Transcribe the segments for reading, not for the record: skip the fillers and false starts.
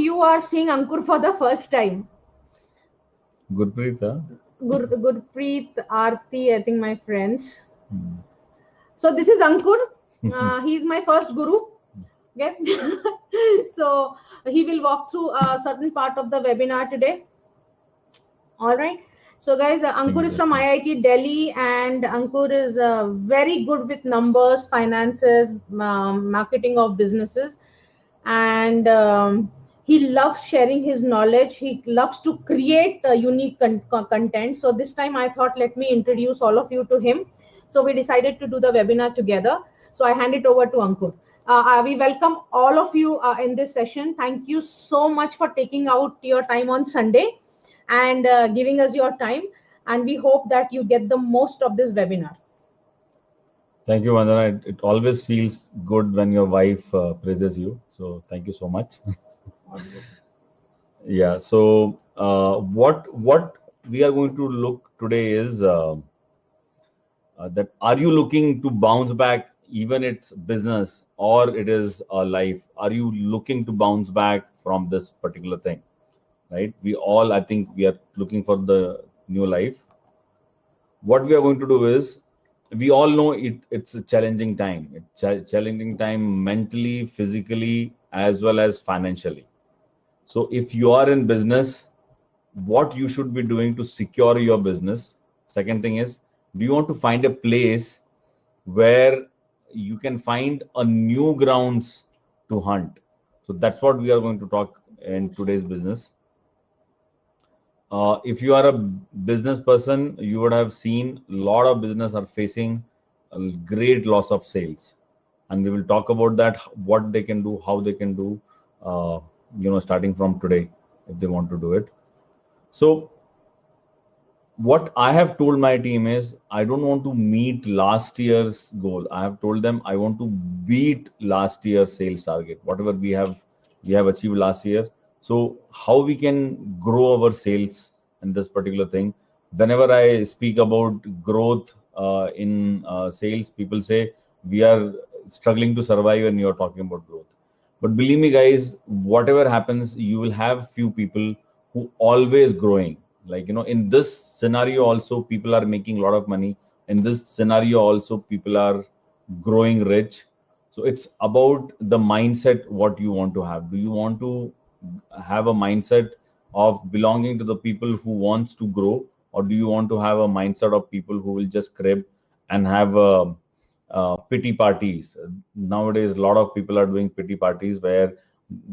you are seeing Ankur for the first time. Gurpreet, huh? Gurpreet, Aarti, I think my friends. So this is Ankur. He is my first guru. Okay. So he will walk through a certain part of the webinar today. All right. So guys, Ankur is from IIT Delhi, and Ankur is very good with numbers, finances, marketing of businesses, and he loves sharing his knowledge. He loves to create unique content. So this time I thought, let me introduce all of you to him. So we decided to do the webinar together. So I hand it over to Ankur. We welcome all of you in this session. Thank you so much for taking out your time on Sunday and giving us your time. And we hope that you get the most of this webinar. Thank you, Vandana. It always feels good when your wife praises you. So thank you so much. Yeah. So what we are going to look today is that are you looking to bounce back, even it's business or it is a life? Are you looking to bounce back from this particular thing? Right? We all, I think, we are looking for the new life. What we are going to do is, we all know it's a challenging time. It's challenging time mentally, physically, as well as financially. So if you are in business, what you should be doing to secure your business. Second thing is, do you want to find a place where you can find a new grounds to hunt? So that's what we are going to talk in today's business. If you are a business person, you would have seen a lot of business are facing a great loss of sales, and we will talk about that, what they can do, how they can do, starting from today if they want to do it. So what I have told my team is, I don't want to meet last year's goal. I have told them I want to beat last year's sales target, whatever we have achieved last year. So how we can grow our sales in this particular thing? Whenever I speak about growth in sales, people say we are struggling to survive, and you are talking about growth. But believe me, guys, whatever happens, you will have few people who always growing. Like, in this scenario also, people are making a lot of money. In this scenario also, people are growing rich. So it's about the mindset, what you want to have. Do you want to have a mindset of belonging to the people who wants to grow, or do you want to have a mindset of people who will just crib and have pity parties? Nowadays, a lot of people are doing pity parties where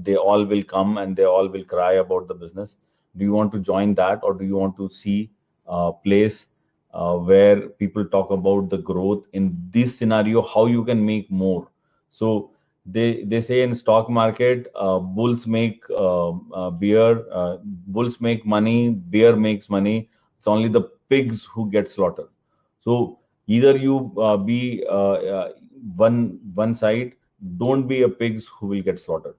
they all will come and they all will cry about the business. Do you want to join that, or do you want to see a place where people talk about the growth in this scenario, how you can make more? So they say in stock market, bulls make beer, bulls make money, bear makes money. It's only the pigs who get slaughtered. So either you be one side, don't be a pigs who will get slaughtered.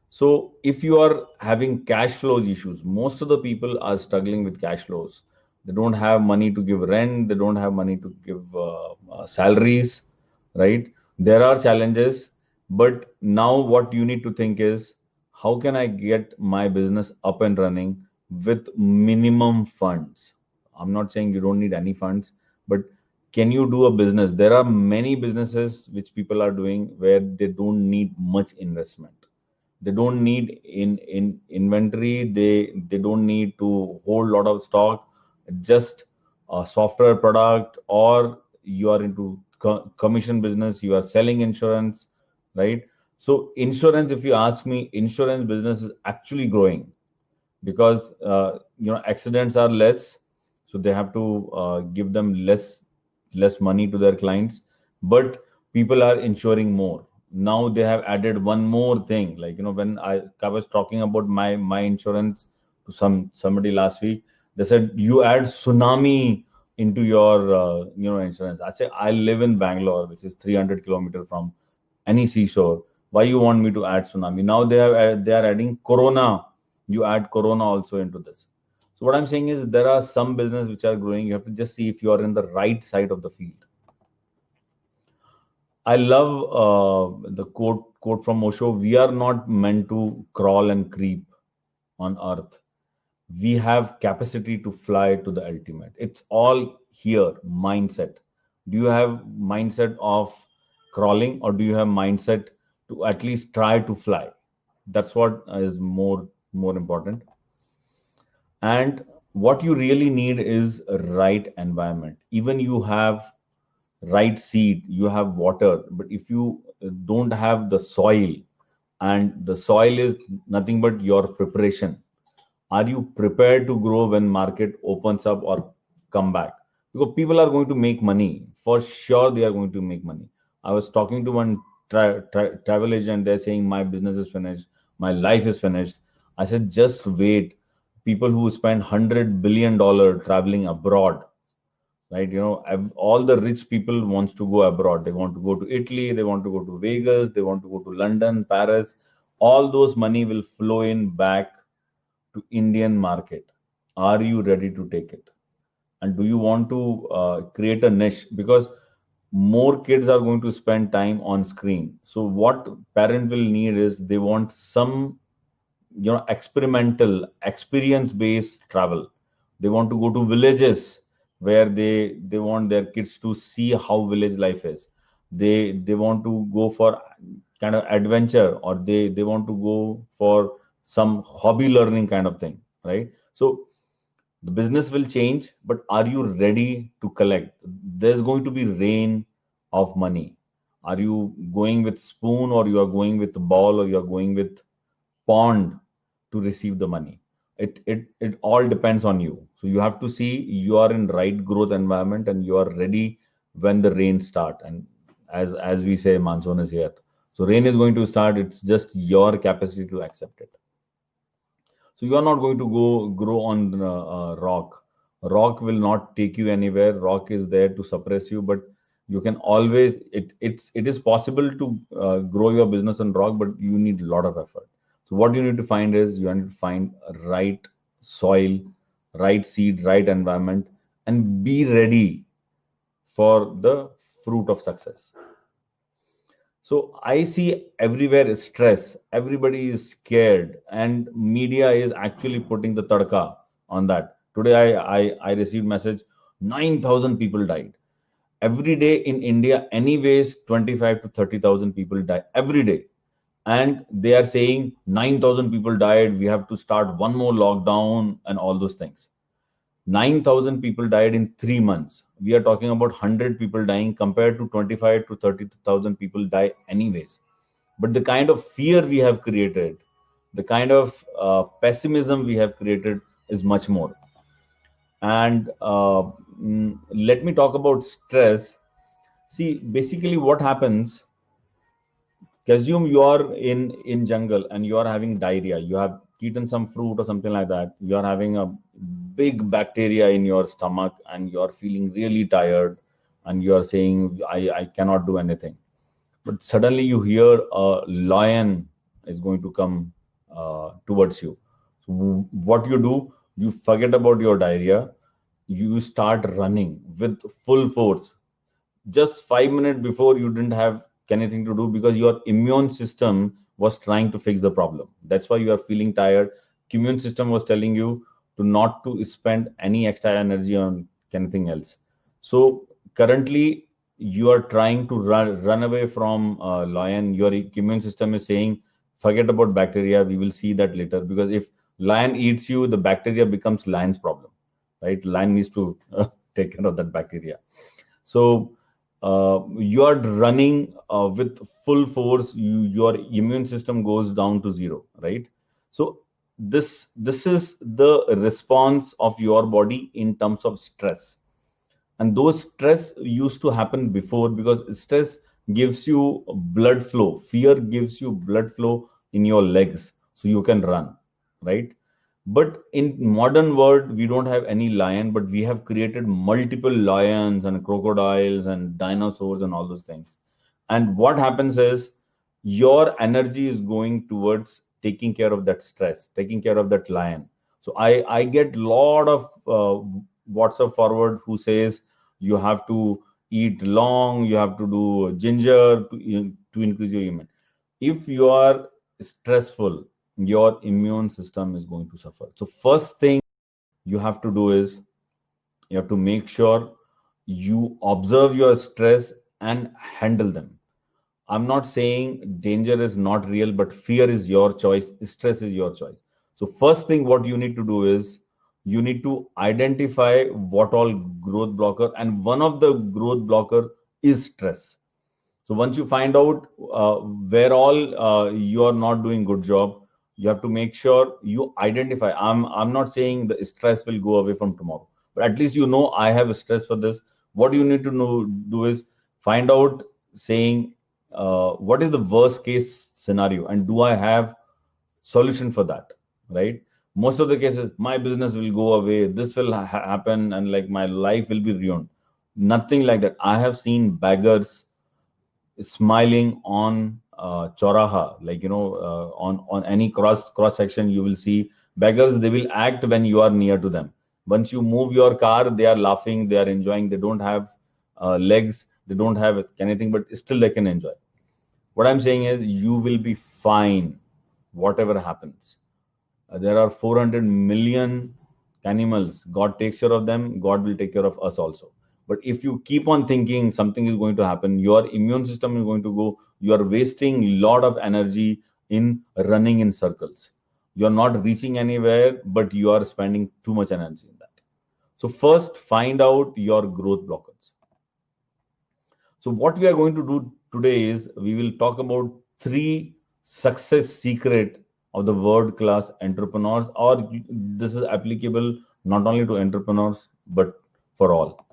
So if you are having cash flow issues, most of the people are struggling with cash flows. They don't have money to give rent. They don't have money to give salaries, right? There are challenges, but now what you need to think is, how can I get my business up and running with minimum funds? I'm not saying you don't need any funds, but can you do a business? There are many businesses which people are doing where they don't need much investment. They don't need in inventory. They don't need to hold a lot of stock. Just a software product, or you are into commission business, you are selling insurance, right? So insurance, if you ask me, insurance business is actually growing because accidents are less, so they have to give them less money to their clients, but people are insuring more. Now they have added one more thing, like, when I was talking about my insurance to somebody last week, they said, you add tsunami into your insurance. I say, I live in Bangalore, which is 300 kilometers from any seashore. Why you want me to add tsunami? Now they are adding corona. You add corona also into this. So what I'm saying is, there are some business which are growing. You have to just see if you are in the right side of the field. I love the quote from Osho. We are not meant to crawl and creep on earth. We have capacity to fly to the ultimate. It's all here, mindset. Do you have mindset of crawling, or do you have mindset to at least try to fly? That's what is more important. And what you really need is a right environment. Even you have right seed, you have water, but if you don't have the soil, and the soil is nothing but your preparation, are you prepared to grow when market opens up or come back? Because people are going to make money, for sure. They are going to make money. I was talking to one travel agent. They're saying my business is finished, my life is finished. I said just wait. People who spend $100 billion traveling abroad, right? All the rich people wants to go abroad. They want to go to Italy, they want to go to Vegas, they want to go to London, Paris. All those money will flow in back to Indian market. Are you ready to take it? And do you want to create a niche? Because more kids are going to spend time on screen. So what parent will need is they want some experimental experience based travel. They want to go to villages where they want their kids to see how village life is. They want to go for kind of adventure, or they want to go for some hobby learning kind of thing, right? So the business will change, but are you ready to collect? There's going to be rain of money. Are you going with spoon, or you are going with ball, or you are going with pond to receive the money? It all depends on you. So you have to see you are in right growth environment, and you are ready when the rain start. And as we say, monsoon is here. So rain is going to start. It's just your capacity to accept it. So you are not going to go grow on rock. Rock will not take you anywhere. Rock is there to suppress you, but you can always, it is possible to grow your business on rock, but you need a lot of effort. So what you need to find is you need to find a right soil, right seed, right environment, and be ready for the fruit of success. So I see everywhere is stress. Everybody is scared, and media is actually putting the tadka on that. Today I received message 9,000 people died. Every day in India, anyways, 25 to 30,000 people die every day. And they are saying 9,000 people died. We have to start one more lockdown and all those things. 9,000 people died in 3 months. We are talking about 100 people dying compared to 25 to 30,000 people die anyways. But the kind of fear we have created, the kind of pessimism we have created is much more. And let me talk about stress. See, basically what happens, assume you are in jungle and you are having diarrhea. You have eaten some fruit or something like that. You are having a big bacteria in your stomach, and you are feeling really tired, and you are saying I cannot do anything. But suddenly you hear a lion is going to come towards you. So what you do, you forget about your diarrhea, you start running with full force. Just 5 minutes before, you didn't have anything to do because your immune system was trying to fix the problem. That's why you are feeling tired. Immune system was telling you to not to spend any extra energy on anything else. So currently you are trying to run away from lion. Your immune system is saying forget about bacteria, we will see that later. Because if lion eats you, the bacteria becomes lion's problem, right? Lion needs to take care of that bacteria. So you are running with full force. Your immune system goes down to zero, right? So this is the response of your body in terms of stress. And those stress used to happen before, because stress gives you blood flow. Fear gives you blood flow in your legs, so you can run, right? But in modern world, we don't have any lion, but we have created multiple lions and crocodiles and dinosaurs and all those things. And what happens is your energy is going towards taking care of that stress, taking care of that lion. So I get lot of WhatsApp forward who says you have to eat long, you have to do ginger to increase your immune. If you are stressful, your immune system is going to suffer. So first thing you have to do is you have to make sure you observe your stress and handle them. I'm not saying danger is not real, but fear is your choice, stress is your choice. So first thing what you need to do is you need to identify what all growth blocker, and one of the growth blocker is stress. So once you find out where all you are not doing good job, you have to make sure you identify. I'm not saying the stress will go away from tomorrow, but at least you know I have a stress for this. What you need to know do is find out, saying what is the worst case scenario and do I have solution for that, right? Most of the cases, my business will go away, this will happen, and like my life will be ruined. Nothing like that. I have seen beggars smiling on Choraha, like on any cross section, you will see beggars. They will act when you are near to them. Once you move your car, they are laughing, they are enjoying. They don't have legs, they don't have anything, but still they can enjoy. What I'm saying is, you will be fine, whatever happens. There are 400 million animals. God takes care of them. God will take care of us also. But if you keep on thinking something is going to happen, your immune system is going to go. You are wasting a lot of energy in running in circles. You are not reaching anywhere, but you are spending too much energy in that. So first, find out your growth blockers. So what we are going to do today is we will talk about 3 success secret of the world class entrepreneurs, or this is applicable not only to entrepreneurs but for all.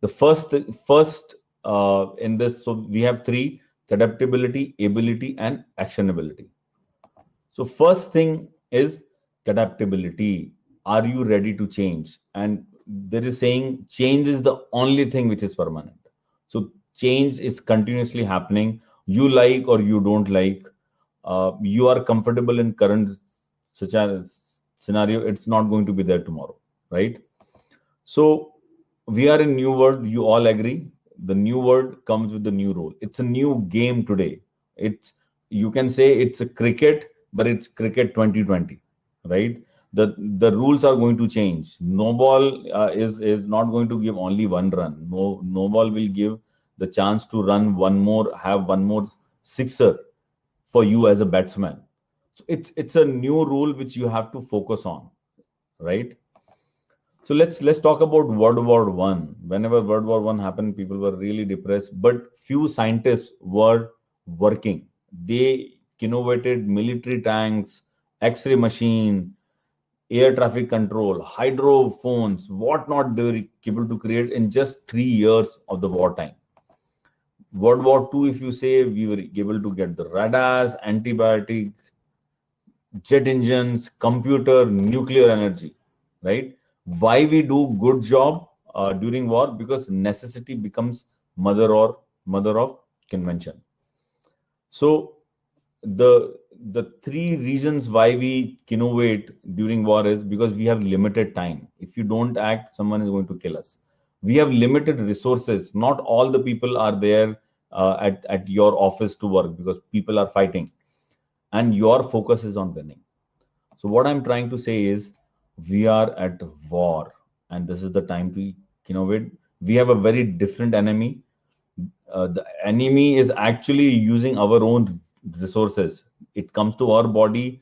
The first in this, so we have 3: adaptability, ability, and actionability. So first thing is adaptability. Are you ready to change? And there is saying change is the only thing which is permanent. So change is continuously happening. You like or you don't like. You are comfortable in current such a scenario. It's not going to be there tomorrow, right? So we are in new world. You all agree. The new world comes with the new rule. It's a new game today. It's, you can say it's a cricket, but it's cricket 2020, right? The rules are going to change. No ball is not going to give only one run. No ball will give the chance to run one more, have one more sixer for you as a batsman. So it's a new rule which you have to focus on, right? So let's talk about World War One. Whenever World War One happened, people were really depressed, but few scientists were working. They innovated military tanks, X-ray machine, air traffic control, hydrophones, whatnot. They were able to create in just 3 years of the wartime. World War Two, if you say, we were able to get the radars, antibiotic, jet engines, computer, nuclear energy, right? Why we do good job during war? Because necessity becomes mother of convention. So the 3 reasons why we innovate during war is because we have limited time. If you don't act, someone is going to kill us. We have limited resources. Not all the people are there at your office to work, because people are fighting, and your focus is on winning. So what I'm trying to say is, we are at war, and this is the time to innovate. We have a very different enemy. The enemy is actually using our own resources. It comes to our body,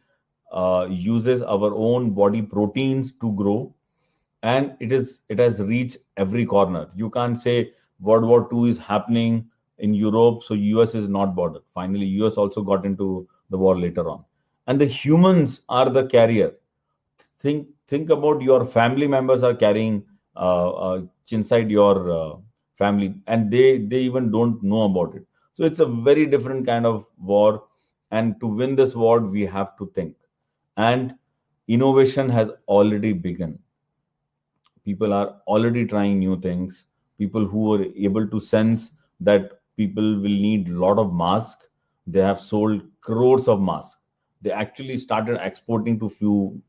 uses our own body proteins to grow, and it has reached every corner. You can't say World War II is happening in Europe, so US is not bothered. Finally, US also got into the war later on, and the humans are the carrier. Think about your family members are carrying inside your family, and they even don't know about it. So it's a very different kind of war, and to win this war we have to think, and innovation has already begun. People are already trying new things. People who are able to sense that people will need a lot of masks, they have sold crores of masks. They actually started exporting to few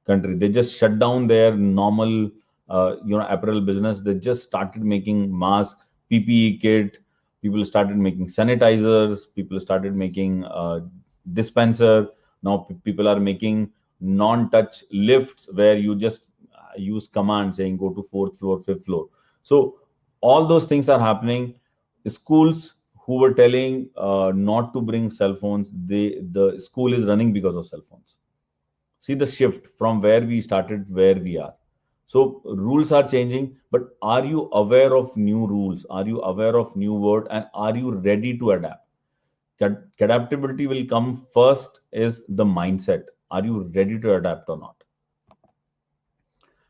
country. They just shut down their normal apparel business. They just started making masks. PPE kit, people started making sanitizers, people started making dispenser. Now people are making non-touch lifts where you just use command saying go to 4th floor, 5th floor. So all those things are happening. Schools who were telling not to bring cell phones, the school is running because of cell phones. See the shift from where we started, where we are. So rules are changing, but are you aware of new rules? Are you aware of new word, and are you ready to adapt? Adaptability will come first is the mindset. Are you ready to adapt or not?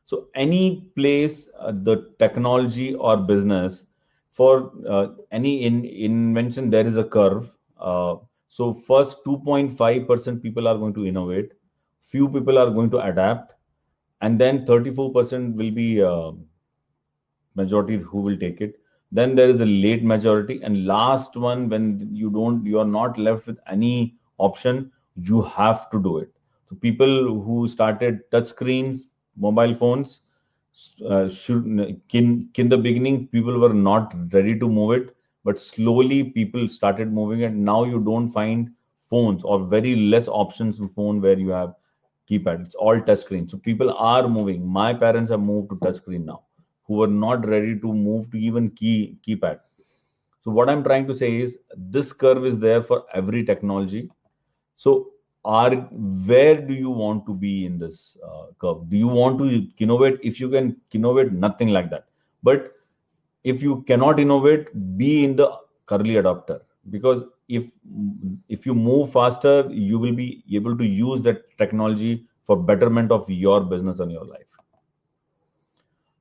So any place, the technology or business, for any invention, there is a curve. So first 2.5% people are going to innovate, few people are going to adapt, and then 34% will be majority who will take it. Then there is a late majority, and last one, when you are not left with any option, you have to do it. So people who started touch screens, mobile phones, should in the beginning people were not ready to move it, but slowly people started moving it. Now you don't find phones or very less options in phone where you have keypad. It's all touch screen. So people are moving. My parents have moved to touch screen now, who were not ready to move to even keypad. So what I'm trying to say is this curve is there for every technology. So are where do you want to be in this curve? Do you want to innovate? If you can innovate, nothing like that. But if you cannot innovate, be in the early adopter, because if you move faster, you will be able to use that technology for betterment of your business and your life.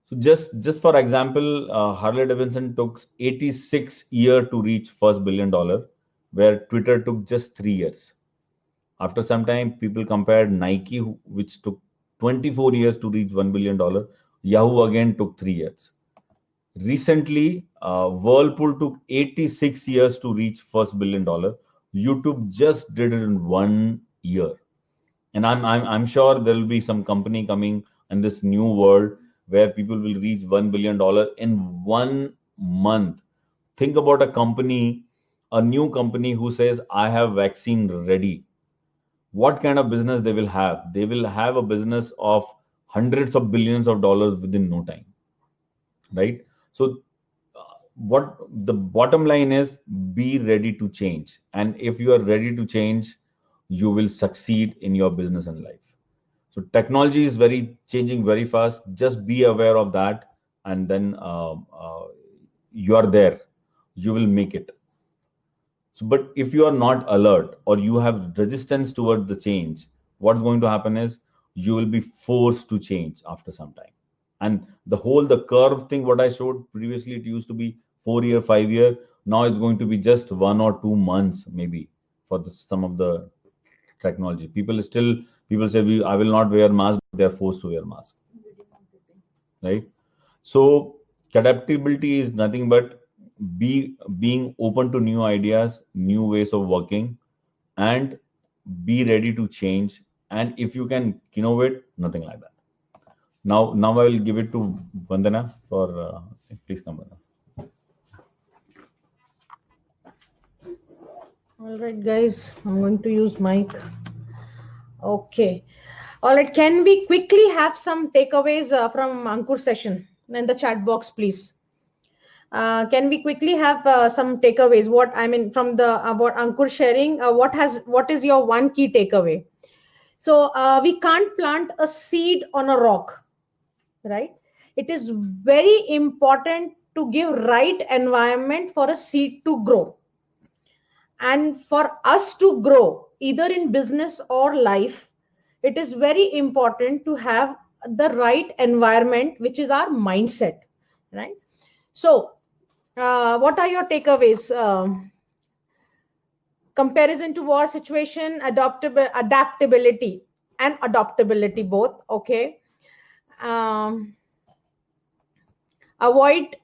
So just for example, Harley Davidson took 86 years to reach first $1 billion, where Twitter took just 3 years. After some time, people compared Nike, which took 24 years to reach $1 billion. Yahoo again took 3 years. Recently, Whirlpool took 86 years to reach first $1 billion. YouTube just did it in 1 year. And I'm sure there will be some company coming in this new world where people will reach $1 billion in 1 month. Think about a company, a new company who says, I have vaccine ready. What kind of business they will have? They will have a business of hundreds of billions of dollars within no time, right? So what the bottom line is, be ready to change. And if you are ready to change, you will succeed in your business and life. So technology is very changing very fast. Just be aware of that, and then you are there. You will make it. So, but if you are not alert or you have resistance towards the change, what's going to happen is you will be forced to change after some time. And the curve thing, what I showed previously, it used to be 4 year, 5 year. Now it's going to be just 1 or 2 months, maybe, for some of the technology. People say I will not wear mask, but they are forced to wear mask, right? So adaptability is nothing but being open to new ideas, new ways of working, and be ready to change. And if you can innovate, nothing like that. Now I will give it to Vandana for please come, Vandana. All right, guys, I'm going to use mic. Okay. All right. Can we quickly have some takeaways from Ankur's session in the chat box, please? Can we quickly have some takeaways? What I mean from the what Ankur sharing? What is your one key takeaway? So we can't plant a seed on a rock, right? It is very important to give right environment for a seed to grow. And for us to grow, either in business or life, it is very important to have the right environment, which is our mindset, right? So, what are your takeaways? Comparison to war situation, adaptability and adoptability both. Okay. Avoid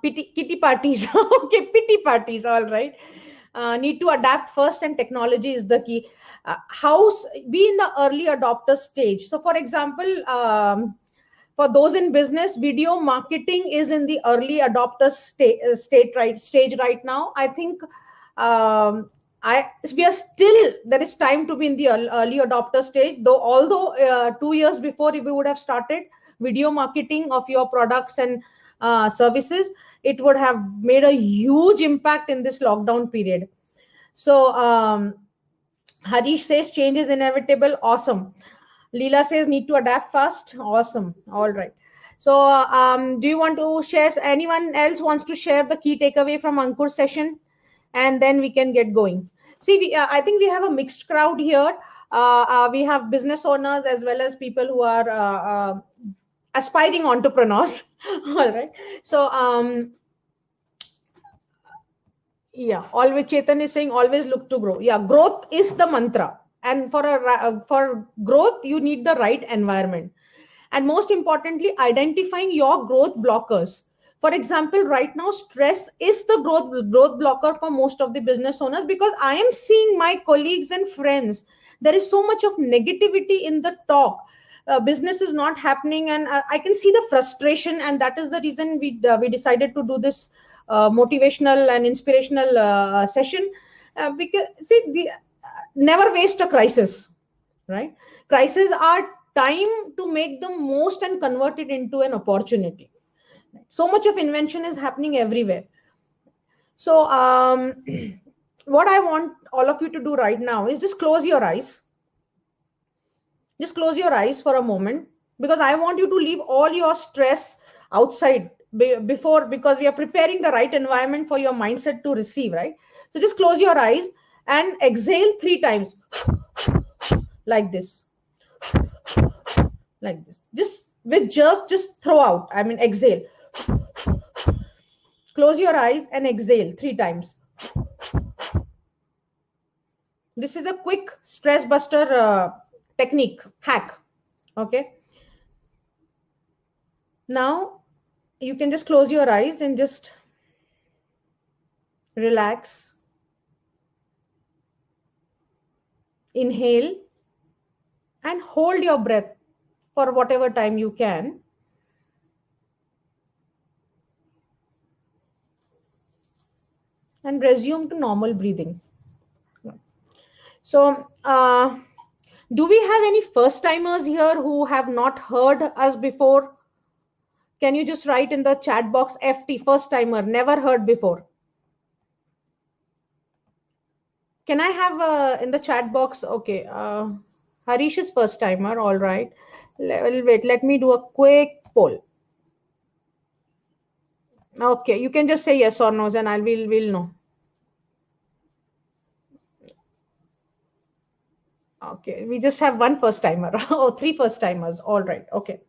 kitty parties. Okay, pity parties. All right. Need to adapt first, and technology is the key. Be in the early adopter stage. So, for example, for those in business, video marketing is in the early adopter stage right now. I think we are still, there is time to be in the early adopter stage, though, although 2 years before, if we would have started video marketing of your products and services, it would have made a huge impact in this lockdown period. So Harish says change is inevitable. Awesome. Leela says need to adapt fast. Awesome. All right. So do you want to share, anyone else wants to share the key takeaway from Ankur's session, and then we can get going? See, I think we have a mixed crowd here. We have business owners as well as people who are aspiring entrepreneurs. All right. So yeah, always Chetan is saying always look to grow. Yeah, growth is the mantra, and for growth you need the right environment, and most importantly identifying your growth blockers. For example, right now stress is the growth blocker for most of the business owners, because I am seeing my colleagues and friends, there is so much of negativity in the talk. Business is not happening, and I can see the frustration, and that is the reason we decided to do this motivational and inspirational session, because see, never waste a crisis, right? Crises are time to make the most and convert it into an opportunity. So much of invention is happening everywhere. So what I want all of you to do right now is just close your eyes. Just close your eyes for a moment, because I want you to leave all your stress outside before, because we are preparing the right environment for your mindset to receive, right? So just close your eyes and exhale 3 times like this, just with jerk, just throw out, I mean exhale. Close your eyes and exhale 3 times. This is a quick stress buster technique hack. Okay, now you can just close your eyes and just relax. Inhale and hold your breath for whatever time you can. And resume to normal breathing. So do we have any first timers here who have not heard us before? Can you just write in the chat box FT, first timer, never heard before? Can I have in the chat box? Okay, Harish is first timer. All right. Wait, let me do a quick poll. Okay, you can just say yes or no, and we'll know. Okay, we just have 1 first timer. Oh, 3 first timers. All right. Okay.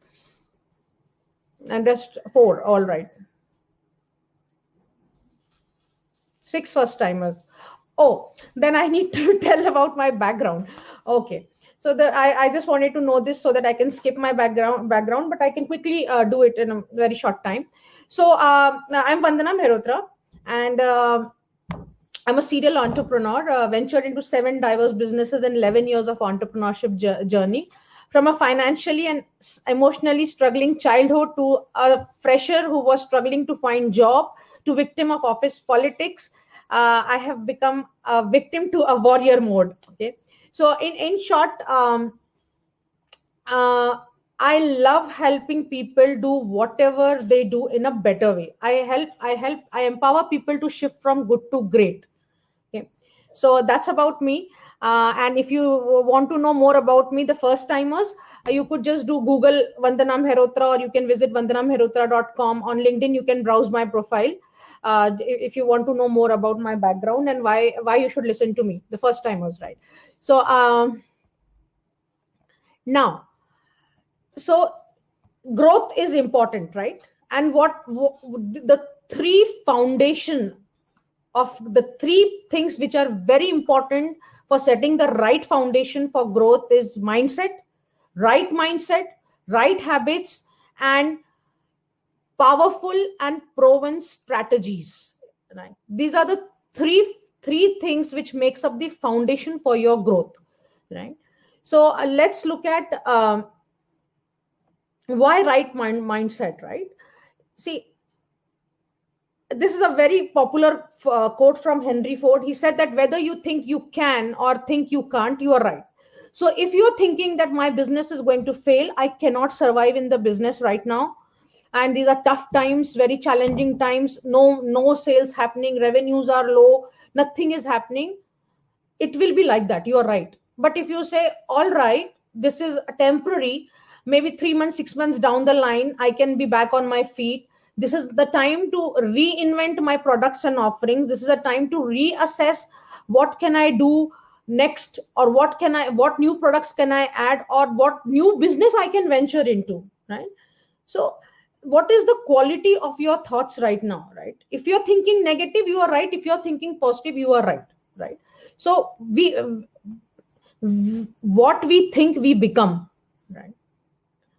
And just 4. All right. 6 first timers. Oh, then I need to tell about my background. Okay. So I just wanted to know this so that I can skip my background, but I can quickly do it in a very short time. So I'm Vandana Mehrotra, and I'm a serial entrepreneur, ventured into 7 diverse businesses and 11 years of entrepreneurship journey. From a financially and emotionally struggling childhood to a fresher who was struggling to find job, to victim of office politics, I have become a victim to a warrior mode. Okay, so in short, I love helping people do whatever they do in a better way. I empower people to shift from good to great. Okay, so that's about me. And if you want to know more about me, the first timers, you could just do Google Vandana Mehrotra, or you can visit vandanamehrotra.com. On LinkedIn, you can browse my profile. If you want to know more about my background and why you should listen to me, the first timers, right? So now, so growth is important, right? And what the 3 foundation of the 3 things which are very important for setting the right foundation for growth is mindset, right habits, and powerful and proven strategies, right? These are the three things which makes up the foundation for your growth, right? So let's look at Why right mindset, right? See, this is a very popular quote from Henry Ford. He said that whether you think you can or think you can't, you are right. So if you're thinking that my business is going to fail, I cannot survive in the business right now, and these are tough times, very challenging times, no sales happening, revenues are low, nothing is happening, it will be like that. You are right. But if you say, all right, this is temporary, maybe 3 months, 6 months down the line, I can be back on my feet. This is the time to reinvent my products and offerings. This is a time to reassess what can I do next, or what new products can I add, or what new business I can venture into, right? So what is the quality of your thoughts right now, right? If you're thinking negative, you are right. If you're thinking positive, you are right, right? So what we think we become, right?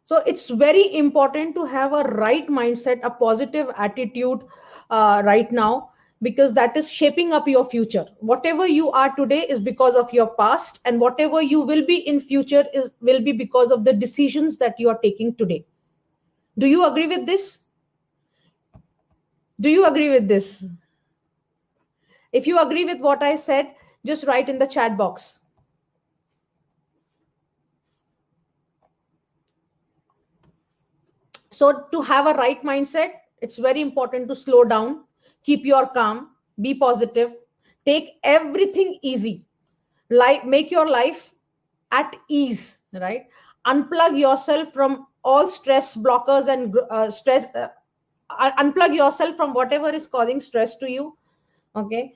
So it's very important to have a right mindset, a positive attitude right now, because that is shaping up your future. Whatever you are today is because of your past, and whatever you will be in future will be because of the decisions that you are taking today. Do you agree with this? Do you agree with this? If you agree with what I said, just write in the chat box. So to have a right mindset, it's very important to slow down, keep your calm, be positive, take everything easy, make your life at ease, right? Unplug yourself from all stress blockers and unplug yourself from whatever is causing stress to you. Okay,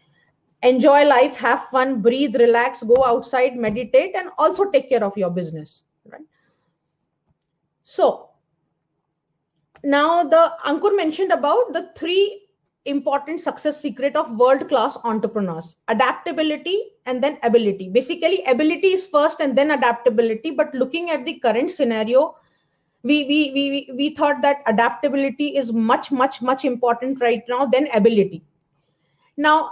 enjoy life, have fun, breathe, relax, go outside, meditate, and also take care of your business, right? So now the Ankur mentioned about the three important success secret of world class entrepreneurs: adaptability and then ability. Basically ability is first and then adaptability, but looking at the current scenario, we thought that adaptability is much important right now than ability. Now,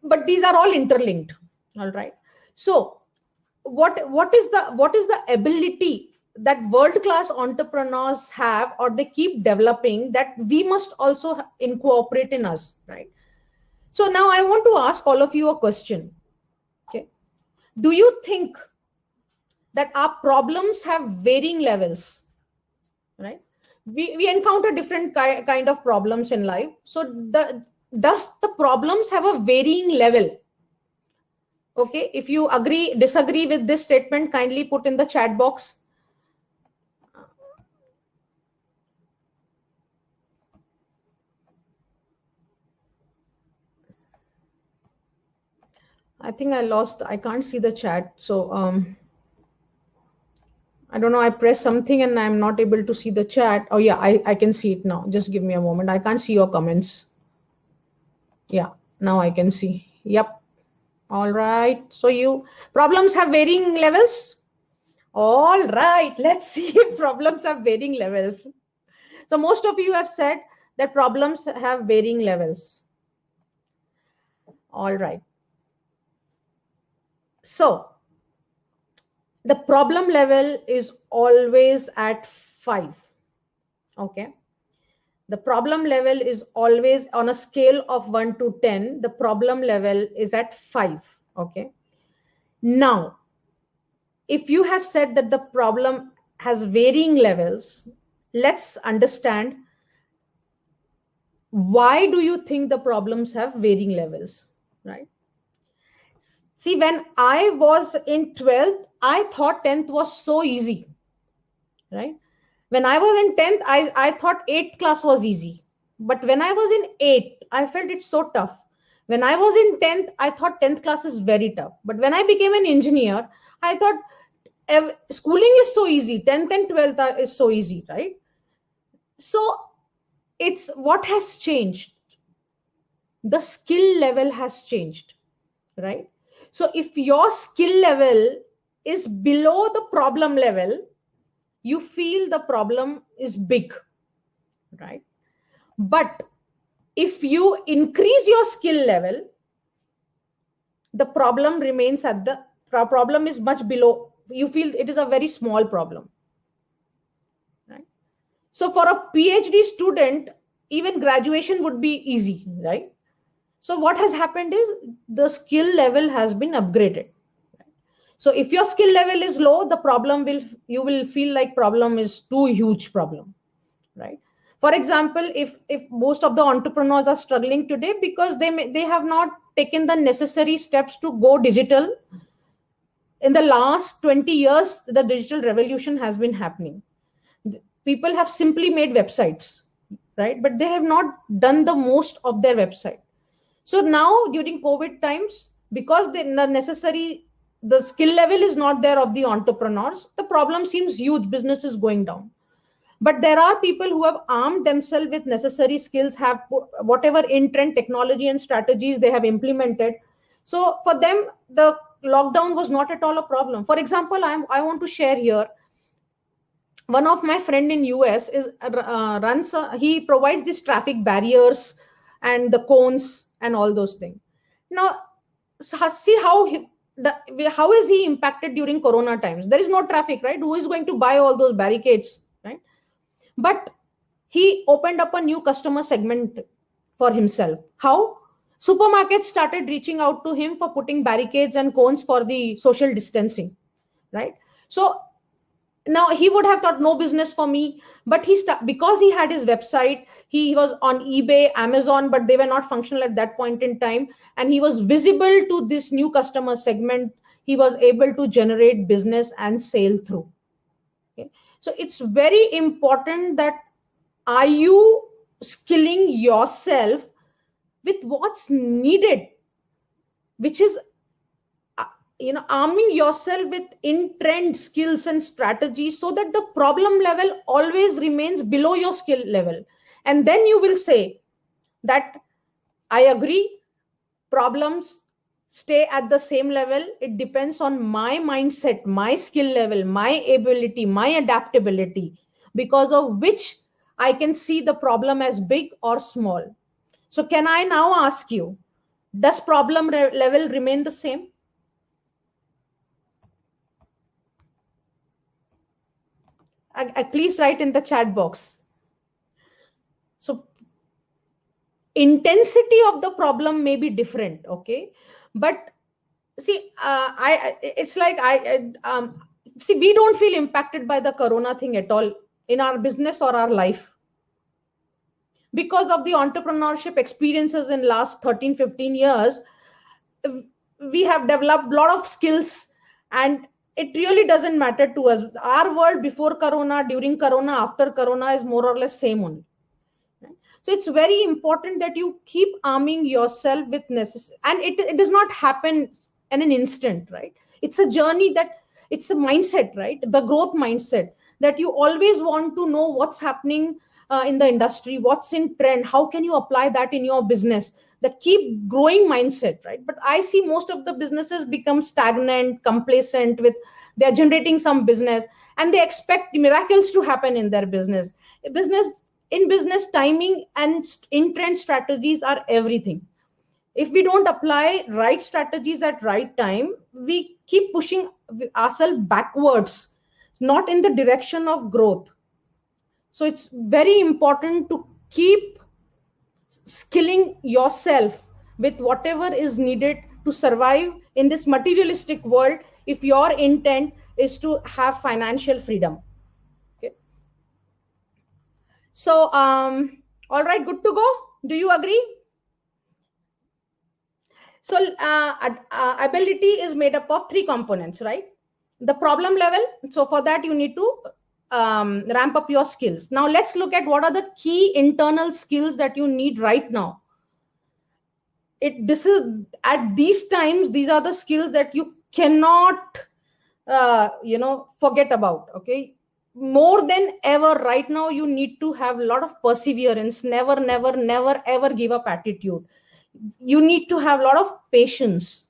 but these are all interlinked, all right? So what is the ability that world class entrepreneurs have, or they keep developing, that we must also incorporate in us, right? So now I want to ask all of you a question. Okay, do you think that our problems have varying levels, right? We encounter different kind of problems in life. So does the problems have a varying level? Okay, if you agree, disagree with this statement, kindly put in the chat box. I think I can't see the chat. So I don't know, I pressed something and I'm not able to see the chat. Oh yeah, I can see it now. Just give me a moment. I can't see your comments. Yeah, now I can see. Yep. All right. So problems have varying levels. All right. Let's see if problems have varying levels. So most of you have said that problems have varying levels. All right. So the problem level is always at 5. Okay. The problem level is always on a scale of 1 to 10. The problem level is at 5. Okay. Now, if you have said that the problem has varying levels, let's understand, why do you think the problems have varying levels, right? See, when I was in 12th, I thought 10th was so easy, right? When I was in 10th, I thought 8th class was easy. But when I was in 8th, I felt it's so tough. When I was in 10th, I thought 10th class is very tough. But when I became an engineer, I thought schooling is so easy. 10th and 12th is so easy, right? So it's what has changed. The skill level has changed, right? So if your skill level is below the problem level, you feel the problem is big, right? But if you increase your skill level, the problem remains at the problem is much below. You feel it is a very small problem, right? So for a PhD student, even graduation would be easy, right? So what has happened is the skill level has been upgraded. So if your skill level is low, the problem will, you will feel like problem is too huge problem, right? For example, if most of the entrepreneurs are struggling today because they have not taken the necessary steps to go digital. In the last 20 years, the digital revolution has been happening. People have simply made websites, right? But they have not done the most of their website. So now during COVID times, because the necessary, the skill level is not there of the entrepreneurs, the problem seems huge, business is going down. But there are people who have armed themselves with necessary skills, have whatever in-trend technology and strategies they have implemented. So for them, the lockdown was not at all a problem. For example, I want to share here, one of my friend in US is he provides these traffic barriers and the cones and all those things. Now see how is he impacted during corona times? There is no traffic, right? Who is going to buy all those barricades, right? But he opened up a new customer segment for himself. How? Supermarkets started reaching out to him for putting barricades and cones for the social distancing, right? So now he would have thought no business for me, but because he had his website, he was on eBay, Amazon, but they were not functional at that point in time, and he was visible to this new customer segment. He was able to generate business and sale through. Okay? So it's very important that are you skilling yourself with what's needed, which is arming yourself with in-trend skills and strategies so that the problem level always remains below your skill level. And then you will say that I agree, problems stay at the same level. It depends on my mindset, my skill level, my ability, my adaptability, because of which I can see the problem as big or small. So can I now ask you, does problem level remain the same? Please write in the chat box. So intensity of the problem may be different, okay? But see, it's like see, we don't feel impacted by the corona thing at all in our business or our life, because of the entrepreneurship experiences in last 13-15 years. We have developed a lot of skills, and it really doesn't matter to us. Our world before corona, during corona, after corona is more or less same only. So it's very important that you keep arming yourself with necessary, and it does not happen in an instant, right? It's a journey, that it's a mindset, right? The growth mindset, that you always want to know what's happening in the industry, what's in trend, how can you apply that in your business, that keep growing mindset, right? But I see most of the businesses become stagnant, complacent with, they're generating some business and they expect miracles to happen in their business. In business, timing and in-trend strategies are everything. If we don't apply right strategies at right time, we keep pushing ourselves backwards, not in the direction of growth. So it's very important to keep skilling yourself with whatever is needed to survive in this materialistic world, if your intent is to have financial freedom. Okay. So all right, good to go. Do you agree? So ability is made up of 3 components, right? The problem level. So for that you need to ramp up your skills. Now let's look at what are the key internal skills that you need right now. This is at these times, these are the skills that you cannot forget about. Okay, more than ever right now you need to have a lot of perseverance, never ever give up attitude. You need to have a lot of patience,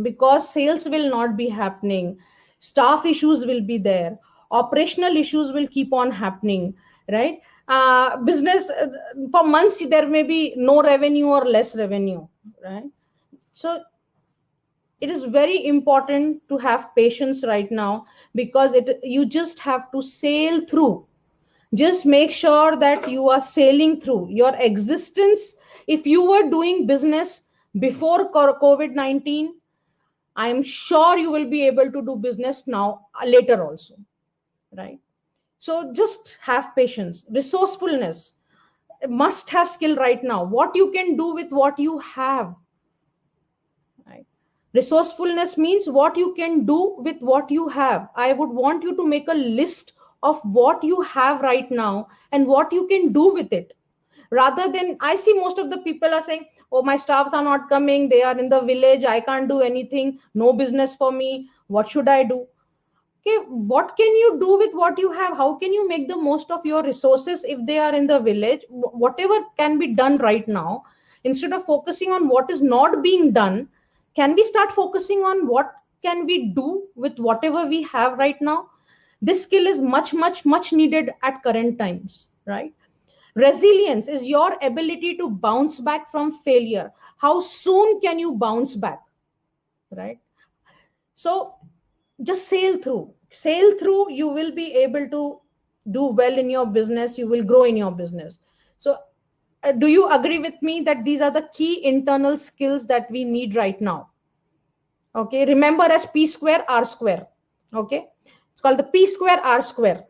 because sales will not be happening, staff issues will be there, operational issues will keep on happening, right? Business, for months there may be no revenue or less revenue, right? So it is very important to have patience right now, because you just have to sail through. Just make sure that you are sailing through your existence. If you were doing business before COVID-19, I'm sure you will be able to do business now, later also, right? So just have patience, resourcefulness, must have skill right now. What you can do with what you have, right? Resourcefulness means what you can do with what you have. I would want you to make a list of what you have right now and what you can do with it. Rather than, I see most of the people are saying, oh, my staffs are not coming, they are in the village, I can't do anything, no business for me, what should I do? Okay, what can you do with what you have? How can you make the most of your resources if they are in the village? Whatever can be done right now, instead of focusing on what is not being done, can we start focusing on what can we do with whatever we have right now? This skill is much needed at current times, right? Resilience is your ability to bounce back from failure. How soon can you bounce back, right? So just sail through, you will be able to do well in your business, you will grow in your business. So do you agree with me that these are the key internal skills that we need right now? Okay, remember as P square R square. Okay, it's called the P square R square.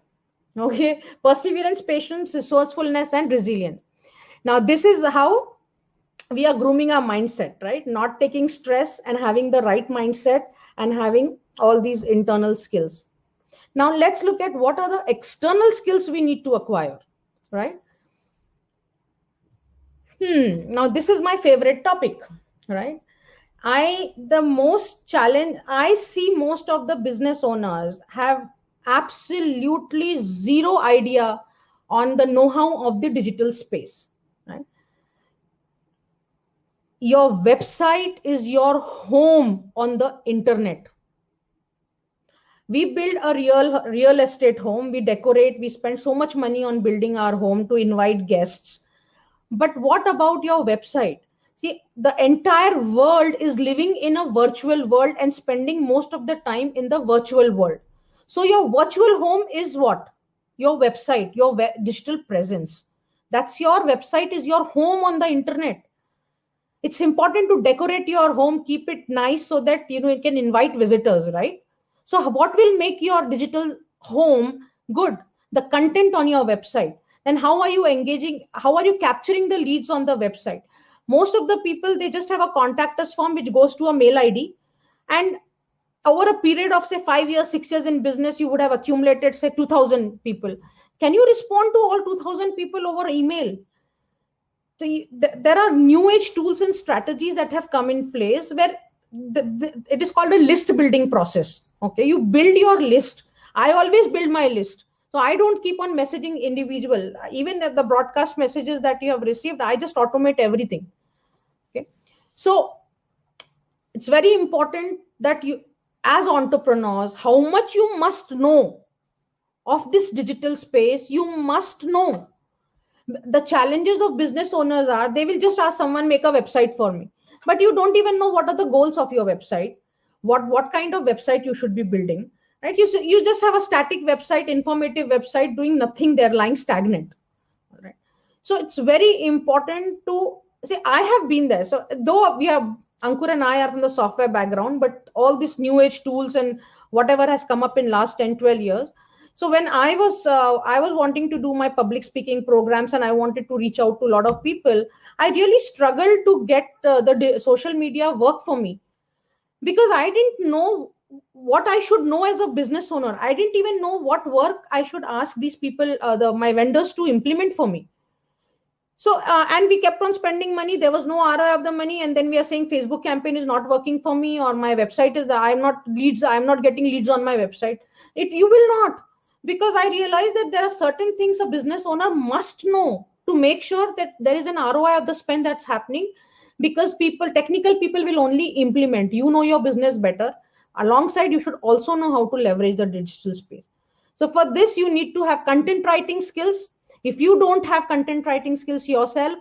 Okay, perseverance, patience, resourcefulness, and resilience. Now this is how we are grooming our mindset, right? Not taking stress and having the right mindset and having all these internal skills. Now let's look at what are the external skills we need to acquire, right? Now this is my favorite topic, right? I see most of the business owners have absolutely zero idea on the know-how of the digital space, right? Your website is your home on the internet. We build a real estate home, we decorate, we spend so much money on building our home to invite guests. But what about your website? See, the entire world is living in a virtual world and spending most of the time in the virtual world. So your virtual home is what? Your website, your digital presence. That's your website, is your home on the internet. It's important to decorate your home, keep it nice so that it can invite visitors, right? So what will make your digital home good? The content on your website. Then how are you engaging? How are you capturing the leads on the website? Most of the people, they just have a contact us form which goes to a mail ID, and over a period of say 5 years, 6 years in business, you would have accumulated say 2,000 people. Can you respond to all 2,000 people over email? So there are new age tools and strategies that have come in place where it is called a list building process. Okay, you build your list. I always build my list. So I don't keep on messaging individual. Even the broadcast messages that you have received, I just automate everything. Okay, so it's very important that you, as entrepreneurs, how much you must know of this digital space. You must know. The challenges of business owners are, they will just ask someone, make a website for me, but you don't even know what are the goals of your website, what kind of website you should be building, right? You just have a static website, informative website, doing nothing there, lying stagnant, right? So it's very important to say, I have been there. So though Ankur and I are from the software background, but all these new age tools and whatever has come up in last 10-12 years. So when I was wanting to do my public speaking programs and I wanted to reach out to a lot of people, I really struggled to get the social media work for me, because I didn't know what I should know as a business owner. I didn't even know what work I should ask these people, my vendors, to implement for me. So, and we kept on spending money. There was no ROI of the money. And then we are saying Facebook campaign is not working for me, or my website is, I'm not getting leads on my website. You will not. Because I realized that there are certain things a business owner must know to make sure that there is an ROI of the spend that's happening, because technical people will only implement. You know your business better. Alongside, you should also know how to leverage the digital space. So for this, you need to have content writing skills. If you don't have content writing skills yourself,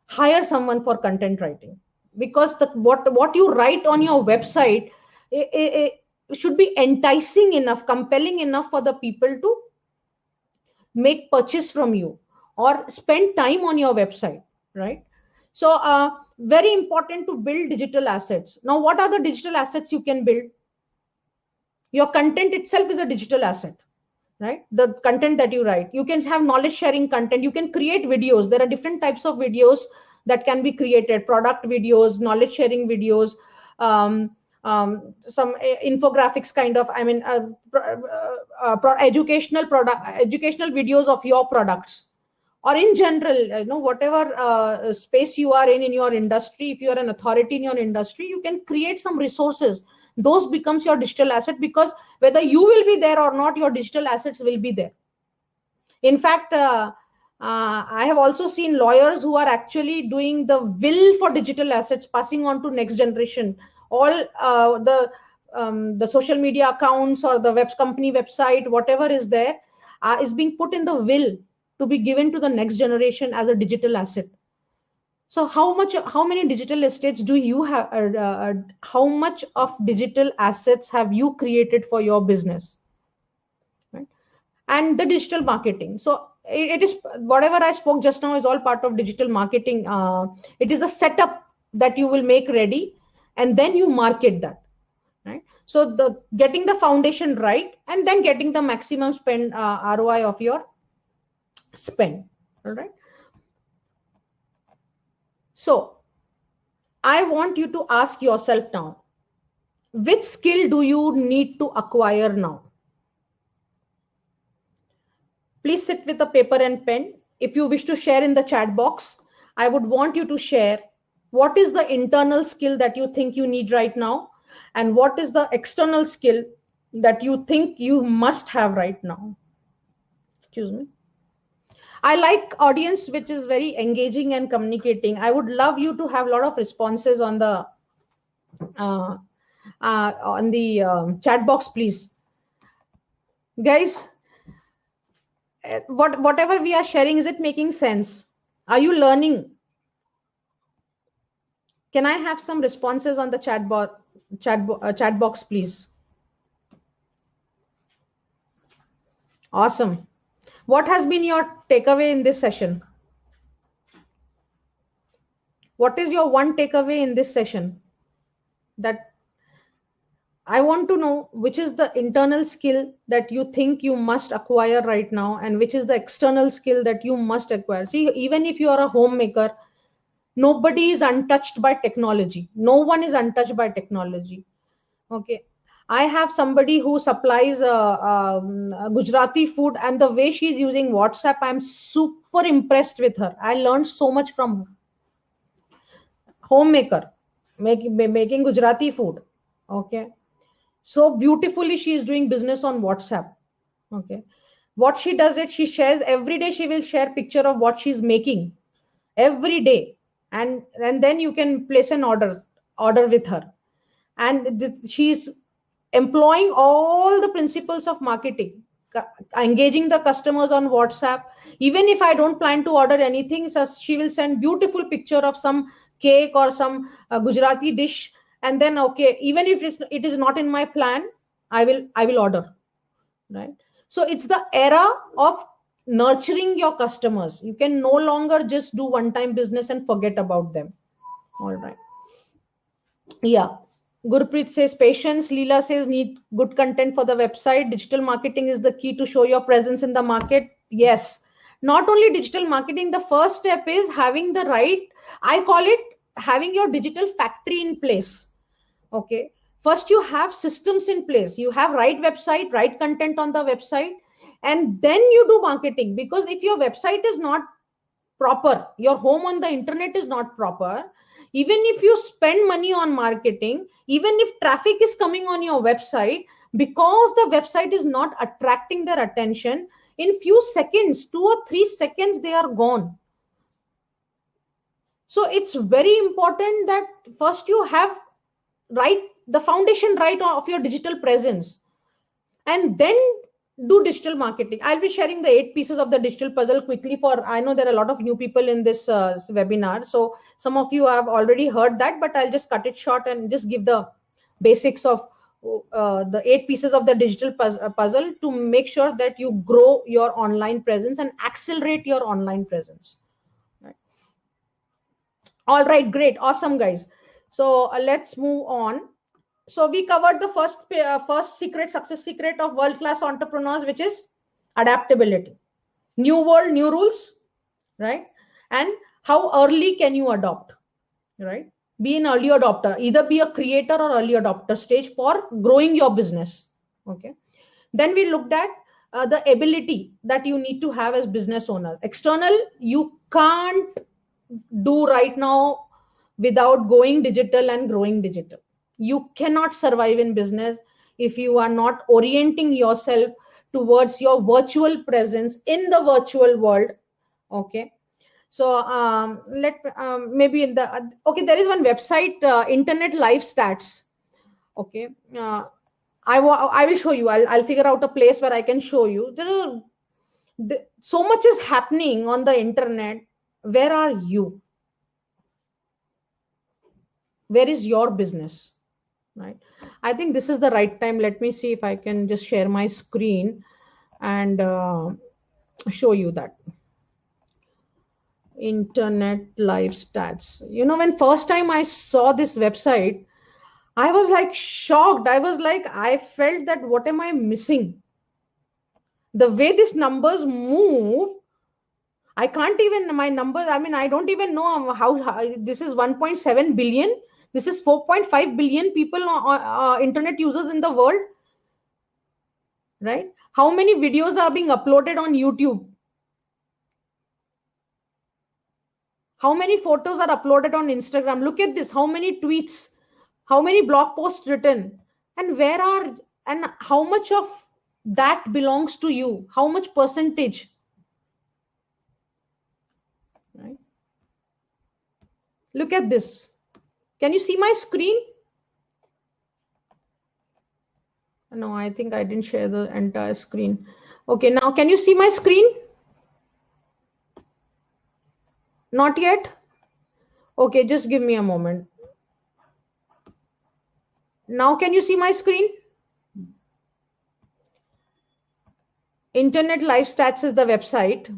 hire someone for content writing, because what you write on your website, it should be enticing enough, compelling enough for the people to make purchase from you or spend time on your website, right? So very important to build digital assets. Now, what are the digital assets you can build? Your content itself is a digital asset, right? The content that you write, you can have knowledge sharing content, you can create videos. There are different types of videos that can be created: product videos, knowledge sharing videos, some infographics kind of, I mean, educational videos of your products, or in general, whatever space you are in your industry. If you are an authority in your industry, you can create some resources. Those becomes your digital asset, because whether you will be there or not, your digital assets will be there. In fact, I have also seen lawyers who are actually doing the will for digital assets, passing on to next generation. All the social media accounts or the company website, whatever is there, is being put in the will to be given to the next generation as a digital asset. So how many digital estates do you have? How much of digital assets have you created for your business? Right? And the digital marketing. So it is, whatever I spoke just now is all part of digital marketing. It is a setup that you will make ready, and then you market that. Right? So the getting the foundation right, and then getting the maximum spend ROI of your spend. All right. So I want you to ask yourself now, which skill do you need to acquire now? Please sit with a paper and pen. If you wish to share in the chat box, I would want you to share what is the internal skill that you think you need right now, and what is the external skill that you think you must have right now. Excuse me. I like audience which is very engaging and communicating. I would love you to have a lot of responses on the chat box, please. Guys, whatever we are sharing, is it making sense? Are you learning? Can I have some responses on the chat box, please? Awesome. What has been your takeaway in this session? What is your one takeaway in this session? That I want to know, which is the internal skill that you think you must acquire right now, and which is the external skill that you must acquire. See, even if you are a homemaker, nobody is untouched by technology. No one is untouched by technology. Okay. I have somebody who supplies Gujarati food, and the way she's using WhatsApp, I'm super impressed with her. I learned so much from her. Homemaker, making Gujarati food. Okay. So beautifully she is doing business on WhatsApp. Okay. What she does is she shares every day. She will share picture of what she's making every day, and then you can place an order with her. And she's employing all the principles of marketing, engaging the customers on WhatsApp. Even if I don't plan to order anything, so she will send beautiful picture of some cake or some Gujarati dish, and then, okay, even if it is not in my plan, I will order. Right? So it's the era of nurturing your customers. You can no longer just do one-time business and forget about them. All right. Yeah. Gurpreet says patience. Leela says need good content for the website. Digital marketing is the key to show your presence in the market. Yes. Not only digital marketing, the first step is having the right, I call it having your digital factory in place. Okay. First, you have systems in place. You have right website, right content on the website, and then you do marketing. Because if your website is not proper, your home on the internet is not proper, even if you spend money on marketing, even if traffic is coming on your website, because the website is not attracting their attention, in few seconds, 2 or 3 seconds, they are gone. So it's very important that first you have the foundation right of your digital presence, and then do digital marketing. I'll be sharing the 8 pieces of the digital puzzle quickly, for I know there are a lot of new people in this webinar. So some of you have already heard that, but I'll just cut it short and just give the basics of the 8 pieces of the digital puzzle to make sure that you grow your online presence and accelerate your online presence. Right. All right, great, awesome, guys. So let's move on. So we covered the first secret, success secret of world-class entrepreneurs, which is adaptability. New world, new rules, right? And how early can you adopt, right? Be an early adopter, either be a creator or early adopter stage for growing your business. Okay. Then we looked at the ability that you need to have as business owners. External, you can't do right now without going digital and growing digital. You cannot survive in business if you are not orienting yourself towards your virtual presence in the virtual world. Okay. So maybe in the okay, there is one website, Internet Live Stats. Okay. I will show you. I'll figure out a place where I can show you. So much is happening on the internet. Where are you? Where is your business? Right. I think this is the right time. Let me see if I can just share my screen and show you that. Internet Live Stats. You know, when first time I saw this website, I was like shocked. I felt that what am I missing? The way these numbers move, I can't even, my numbers, I mean, I don't even know how this is 1.7 billion. This is 4.5 billion people, internet users in the world, right? How many videos are being uploaded on YouTube? How many photos are uploaded on Instagram? Look at this. How many tweets? How many blog posts written? And how much of that belongs to you? How much percentage? Right? Look at this. Can you see my screen? No, I think I didn't share the entire screen. Okay, now can you see my screen? Not yet? Okay, just give me a moment. Now can you see my screen? Internet Live Stats is the website.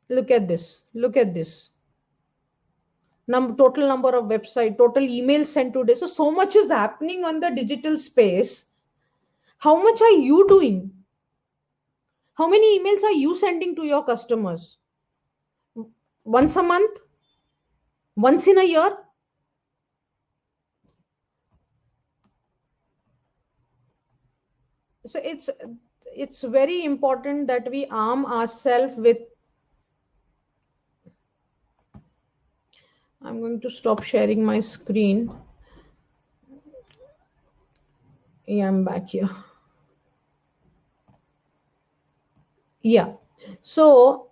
Look at this. Look at this. Total number of website, total emails sent today. So much is happening on the digital space. How much are you doing? How many emails are you sending to your customers? Once a month? Once in a year? So it's very important that we arm ourselves with. I'm going to stop sharing my screen. Yeah, I'm back here. Yeah. So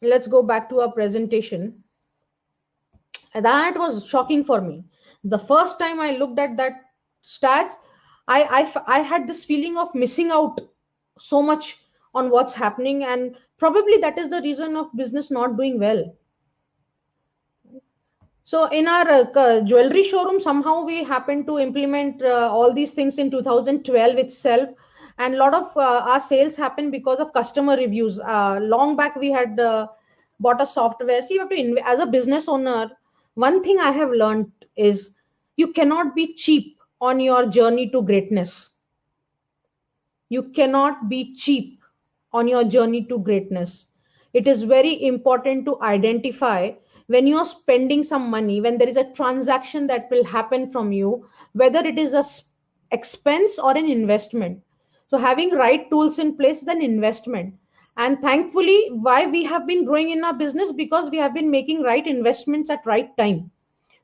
let's go back to our presentation. That was shocking for me. The first time I looked at that stats, I had this feeling of missing out so much on what's happening, and probably that is the reason of business not doing well. So in our jewelry showroom, somehow we happened to implement all these things in 2012 itself, and a lot of our sales happened because of customer reviews. Long back we had bought a software. See, you have to as a business owner, one thing I have learned is you cannot be cheap on your journey to greatness. You cannot be cheap on your journey to greatness. It is very important to identify when you are spending some money, when there is a transaction that will happen from you, whether it is a expense or an investment. So having right tools in place is an investment. And thankfully, why we have been growing in our business, because we have been making right investments at right time,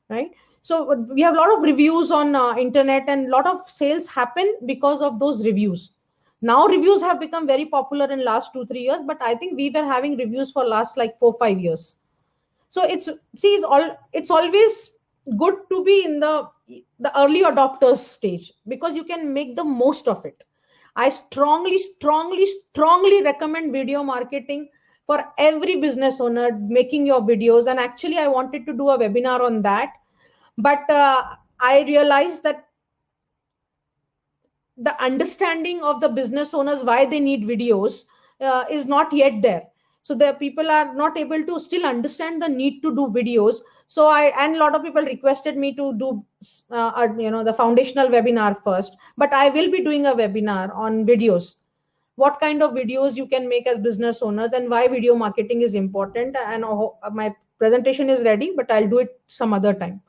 right? So we have a lot of reviews on internet, and a lot of sales happen because of those reviews. Now reviews have become very popular in last 2-3 years, but I think we were having reviews for last like 4-5 years. So it's always good to be in the early adopters stage, because you can make the most of it. I strongly recommend video marketing for every business owner, making your videos. And actually I wanted to do a webinar on that, but I realized that the understanding of the business owners why they need videos is not yet there. So the people are not able to still understand the need to do videos. So and a lot of people requested me to do the foundational webinar first, but I will be doing a webinar on videos, what kind of videos you can make as business owners and why video marketing is important. And my presentation is ready, but I'll do it some other time.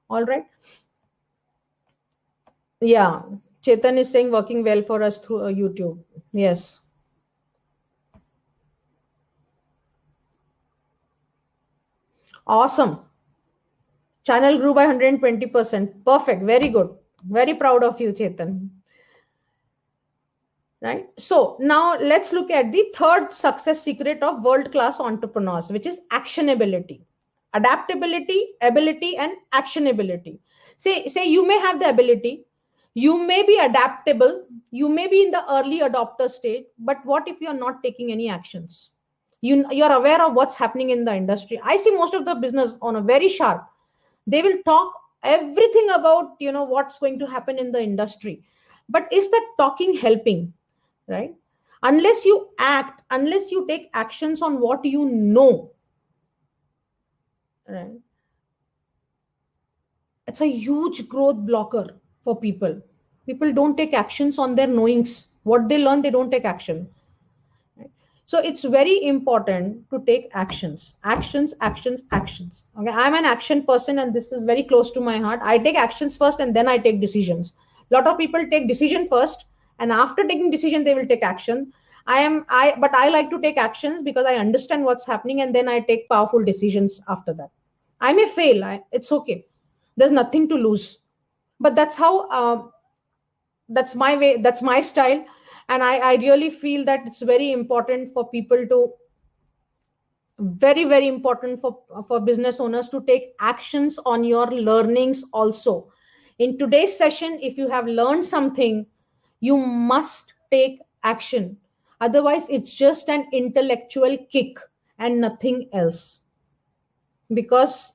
All right. Yeah, Chetan is saying working well for us through YouTube. Yes. Awesome. Channel grew by 120%. Perfect. Very good. Very proud of you, Chetan. Right. So now let's look at the third success secret of world-class entrepreneurs, which is actionability, adaptability, ability, and actionability. Say you may have the ability, you may be adaptable, you may be in the early adopter stage, but what if you're not taking any actions? You're aware of what's happening in the industry. I see most of the business on a very sharp. They will talk everything about what's going to happen in the industry, but is that talking helping? Right? Unless you act, unless you take actions on what you know, right? It's a huge growth blocker for people. People don't take actions on their knowings. What they learn, they don't take action. Right? So it's very important to take actions. Actions. Okay, I'm an action person, and this is very close to my heart. I take actions first, and then I take decisions. A lot of people take decision first, and after taking decision they will take action. But I like to take actions because I understand what's happening, and then I take powerful decisions after that. I may fail, it's okay, there's nothing to lose. But that's how that's my way, that's my style. And I really feel that it's very important for people to, very important for business owners to take actions on your learnings also. In today's session, if you have learned something, you must take action. Otherwise it's just an intellectual kick and nothing else, because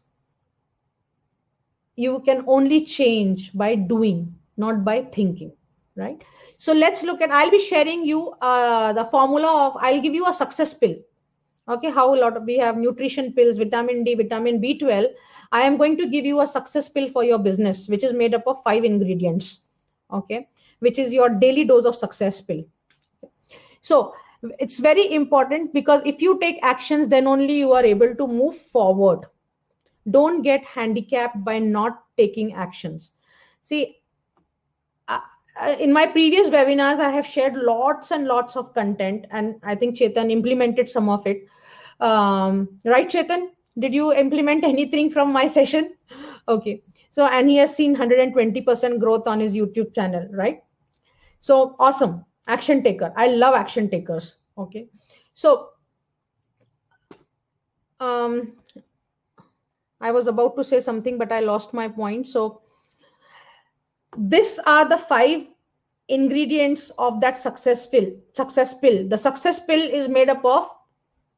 you can only change by doing, not by thinking. Right? So let's look at, I'll be sharing you the formula of, I'll give you a success pill. Okay, how a lot of, we have nutrition pills, vitamin D, vitamin B12. I am going to give you a success pill for your business, which is made up of 5 ingredients. Okay, which is your daily dose of success pill. So it's very important, because if you take actions, then only you are able to move forward. Don't get handicapped by not taking actions. See, in my previous webinars, I have shared lots and lots of content, and I think Chetan implemented some of it. Right, Chetan? Did you implement anything from my session? Okay. So, and he has seen 120% growth on his YouTube channel, right? So awesome. Action taker. I love action takers. Okay. So, I was about to say something, but I lost my point. So these are the 5 ingredients of that success pill. The success pill is made up of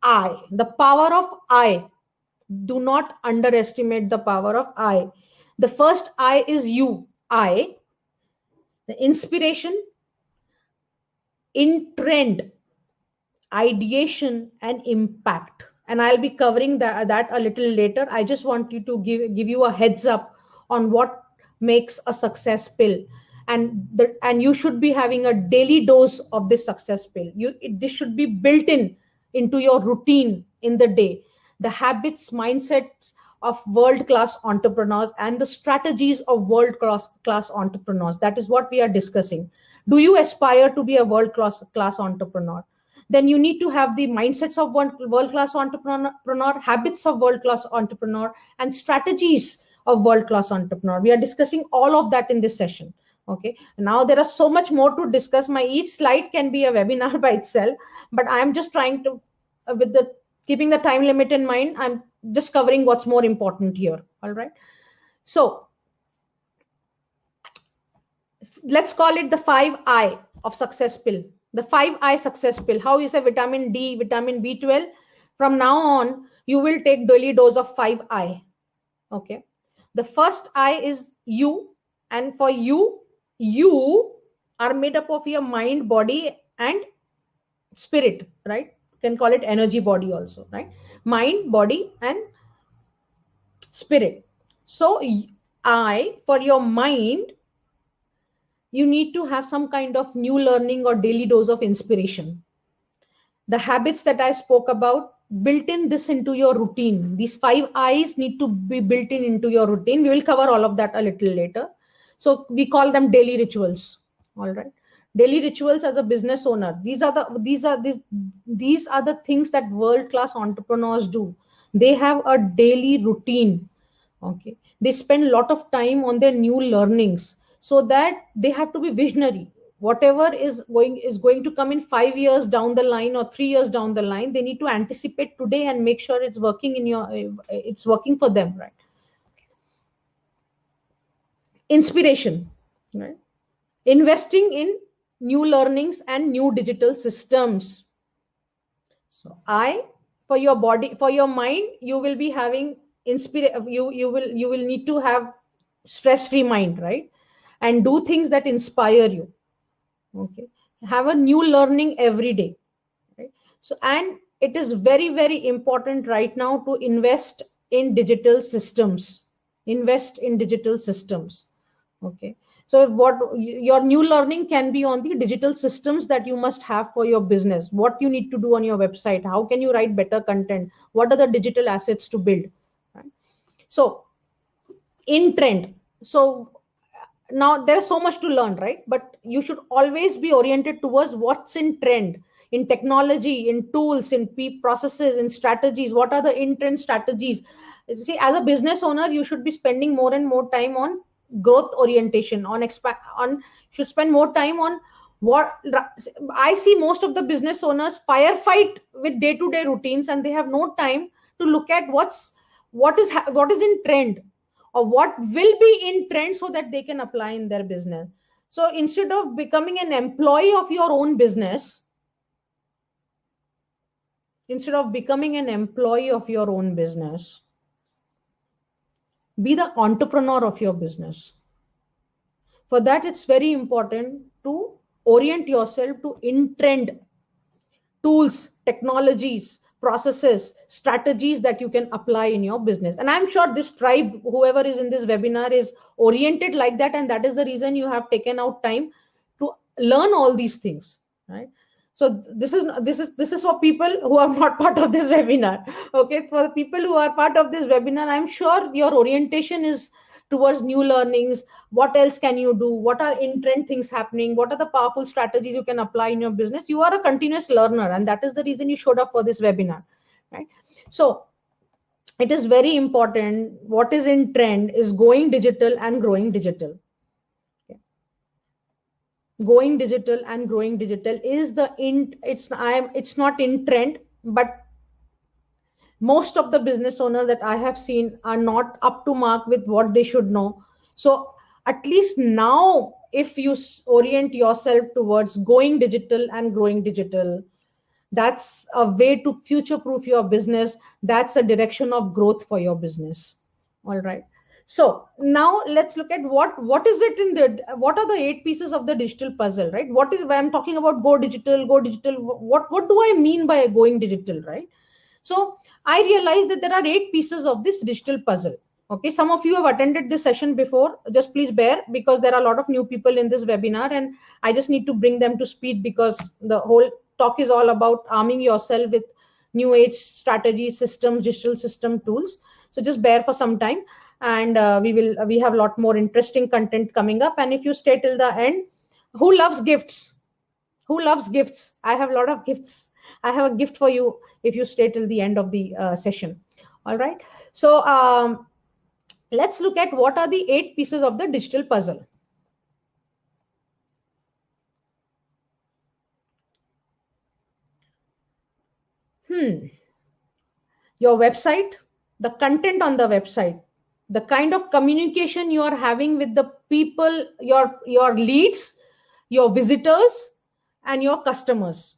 I, the power of I. Do not underestimate the power of I. The first I is you, I, the inspiration, intrend, ideation, and impact. And I'll be covering that a little later. I just want you to give you a heads up on what makes a success pill. And you should be having a daily dose of this success pill. This should be built into your routine in the day. The habits, mindsets of world-class entrepreneurs and the strategies of world-class entrepreneurs. That is what we are discussing. Do you aspire to be a world-class entrepreneur? Then you need to have the mindsets of world-class entrepreneur, habits of world-class entrepreneur, and strategies of world-class entrepreneur. We are discussing all of that in this session. Okay. Now there are so much more to discuss. Each slide can be a webinar by itself, but I am just trying to, keeping the time limit in mind, I'm just covering what's more important here. All right. So let's call it the 5I of success pill. The 5I success pill. How you say vitamin D, vitamin B12. From now on, you will take daily dose of 5I. Okay. The first I is you, and for you are made up of your mind, body, and spirit, right? You can call it energy body also, right? Mind, body, and spirit. So for your mind, you need to have some kind of new learning or daily dose of inspiration. The habits that I spoke about, built in this into your routine. These 5 I's need to be built in into your routine. We will cover all of that a little later. So we call them daily rituals. All right. Daily rituals as a business owner. These are the things that world-class entrepreneurs do. They have a daily routine. Okay. They spend a lot of time on their new learnings, so that they have to be visionary. Whatever is going to come in 5 years down the line or 3 years down the line, they need to anticipate today and make sure it's working for them, right? Inspiration, right? Investing in new learnings and new digital systems. So for your body, for your mind, you will be having you will need to have stress-free mind, right? And do things that inspire you. Okay. Have a new learning every day, right? So, and it is very, very important right now to invest in digital systems. Invest in digital systems. Okay. So what your new learning can be on the digital systems that you must have for your business. What you need to do on your website. How can you write better content? What are the digital assets to build? Right? So in trend. So now there's so much to learn, right? But you should always be oriented towards what's in trend, in technology, in tools, in processes, in strategies. What are the in trend strategies? See, as a business owner, you should be spending more and more time on growth orientation, should spend more time on what I see. Most of the business owners firefight with day-to-day routines, and they have no time to look at what is in trend, or what will be in trend, so that they can apply in their business. So instead of becoming an employee of your own business, be the entrepreneur of your business. For that, it's very important to orient yourself to in trend tools, technologies, processes, strategies that you can apply in your business. And I'm sure this tribe, whoever is in this webinar, is oriented like that, and that is the reason you have taken out time to learn all these things, right? So this is for people who are not part of this webinar. Okay, for the people who are part of this webinar, I'm sure your orientation is towards new learnings. What else can you do? What are in trend things happening? What are the powerful strategies you can apply in your business? You are a continuous learner, and that is the reason you showed up for this webinar, right? So it is very important. What is in trend is going digital and growing digital. Okay. Going digital and growing digital is it's not in trend, but most of the business owners that I have seen are not up to mark with what they should know. So at least now, if you orient yourself towards going digital and growing digital, that's a way to future proof your business. That's a direction of growth for your business. All right. So now let's look at what are the 8 pieces of the digital puzzle, right? What is, when I'm talking about go digital, what do I mean by going digital, right? So I realized that there are 8 pieces of this digital puzzle. Okay, some of you have attended this session before. Just please bear, because there are a lot of new people in this webinar, and I just need to bring them to speed, because the whole talk is all about arming yourself with new age strategies, systems, digital system tools. So just bear for some time, and we have a lot more interesting content coming up. And if you stay till the end, who loves gifts? Who loves gifts? I have a lot of gifts. I have a gift for you if you stay till the end of the session. All right. So let's look at what are the 8 pieces of the digital puzzle. Your website, the content on the website, the kind of communication you are having with the people, your leads, your visitors, and your customers.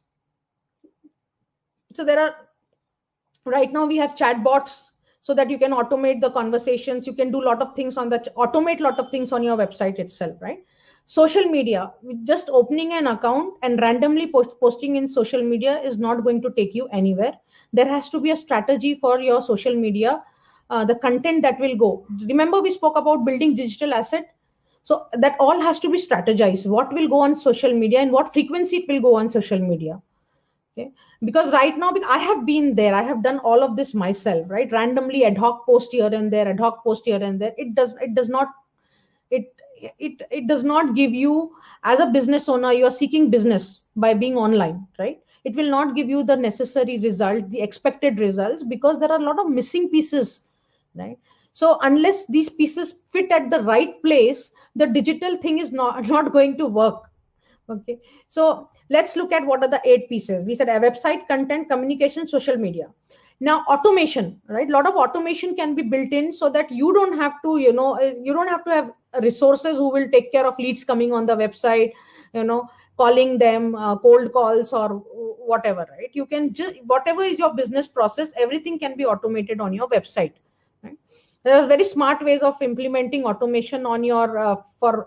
So there are, right now we have chatbots, so that you can automate the conversations. You can do a lot of things automate a lot of things on your website itself, right? Social media, just opening an account and randomly posting in social media is not going to take you anywhere. There has to be a strategy for your social media, the content that will go. Remember, we spoke about building digital asset. So that all has to be strategized. What will go on social media and what frequency it will go on social media. Okay, because right now I have been there, I have done all of this myself, right? Randomly ad hoc post here and there, ad hoc post here and there. It does not, it it does not give you, as a business owner, you are seeking business by being online, right? It will not give you the necessary result, the expected results, because there are a lot of missing pieces, right? So unless these pieces fit at the right place, the digital thing is not going to work. Okay, so let's look at what are the 8 pieces. We said a website, content, communication, social media. Now automation, right? A lot of automation can be built in so that you don't have to, you don't have to have resources who will take care of leads coming on the website, calling them, cold calls or whatever, right? You can just, whatever is your business process, everything can be automated on your website, right? There are very smart ways of implementing automation on your for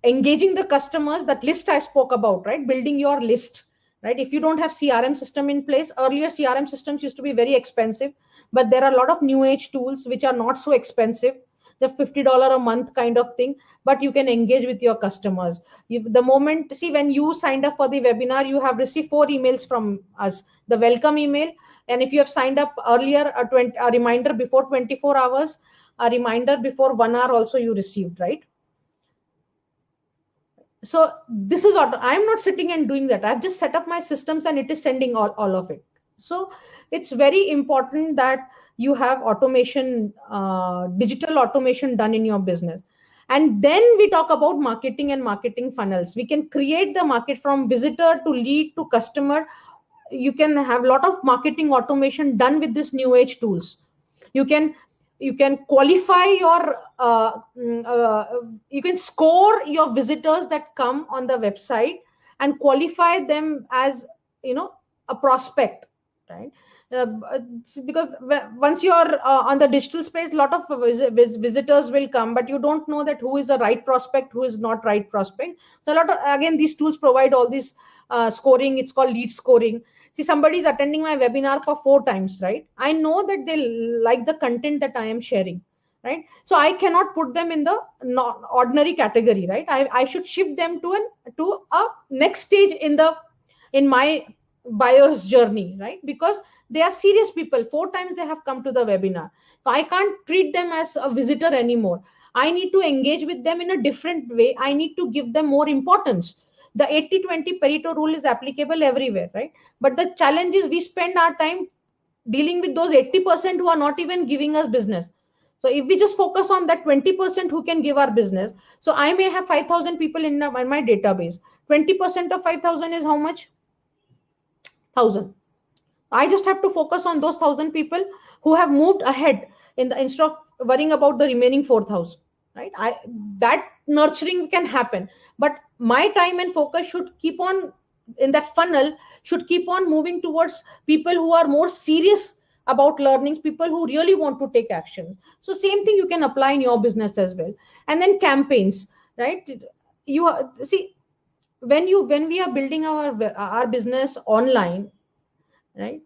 engaging the customers. That list I spoke about, right? Building your list, right? If you don't have CRM system in place, earlier CRM systems used to be very expensive, but there are a lot of new age tools which are not so expensive. The $50 a month kind of thing, but you can engage with your customers. The moment, see, when you signed up for the webinar, you have received 4 emails from us. The welcome email, and if you have signed up earlier, a reminder before 24 hours, a reminder before 1 hour also you received, right? So this is auto. I'm not sitting and doing that. I've just set up my systems and it is sending all of it. So it's very important that you have automation, digital automation done in your business. And then we talk about marketing and marketing funnels. We can create the market from visitor to lead to customer. You can have a lot of marketing automation done with this new age tools. You can qualify your you can score your visitors that come on the website and qualify them as, a prospect, right? Because once you're on the digital space, a lot of visitors will come, but you don't know that who is a right prospect, who is not right prospect. So a lot of, again, these tools provide all this scoring. It's called lead scoring. See, somebody is attending my webinar for 4 times, right? I know that they like the content that I am sharing, right? So I cannot put them in the ordinary category, right? I should shift them to a next stage in my buyer's journey, right? Because they are serious people. 4 times they have come to the webinar. So I can't treat them as a visitor anymore. I need to engage with them in a different way. I need to give them more importance. The 80-20 Pareto rule is applicable everywhere, right? But the challenge is we spend our time dealing with those 80% who are not even giving us business. So if we just focus on that 20% who can give our business, so I may have 5,000 people in my database. 20% of 5,000 is how much? 1,000. I just have to focus on those 1,000 people who have moved ahead instead of worrying about the remaining 4,000, right? That nurturing can happen, but my time and focus should keep on in that funnel, should keep on moving towards people who are more serious about learning, people who really want to take action. So same thing you can apply in your business as well. And then campaigns, right? You see, when we are building our business online, right,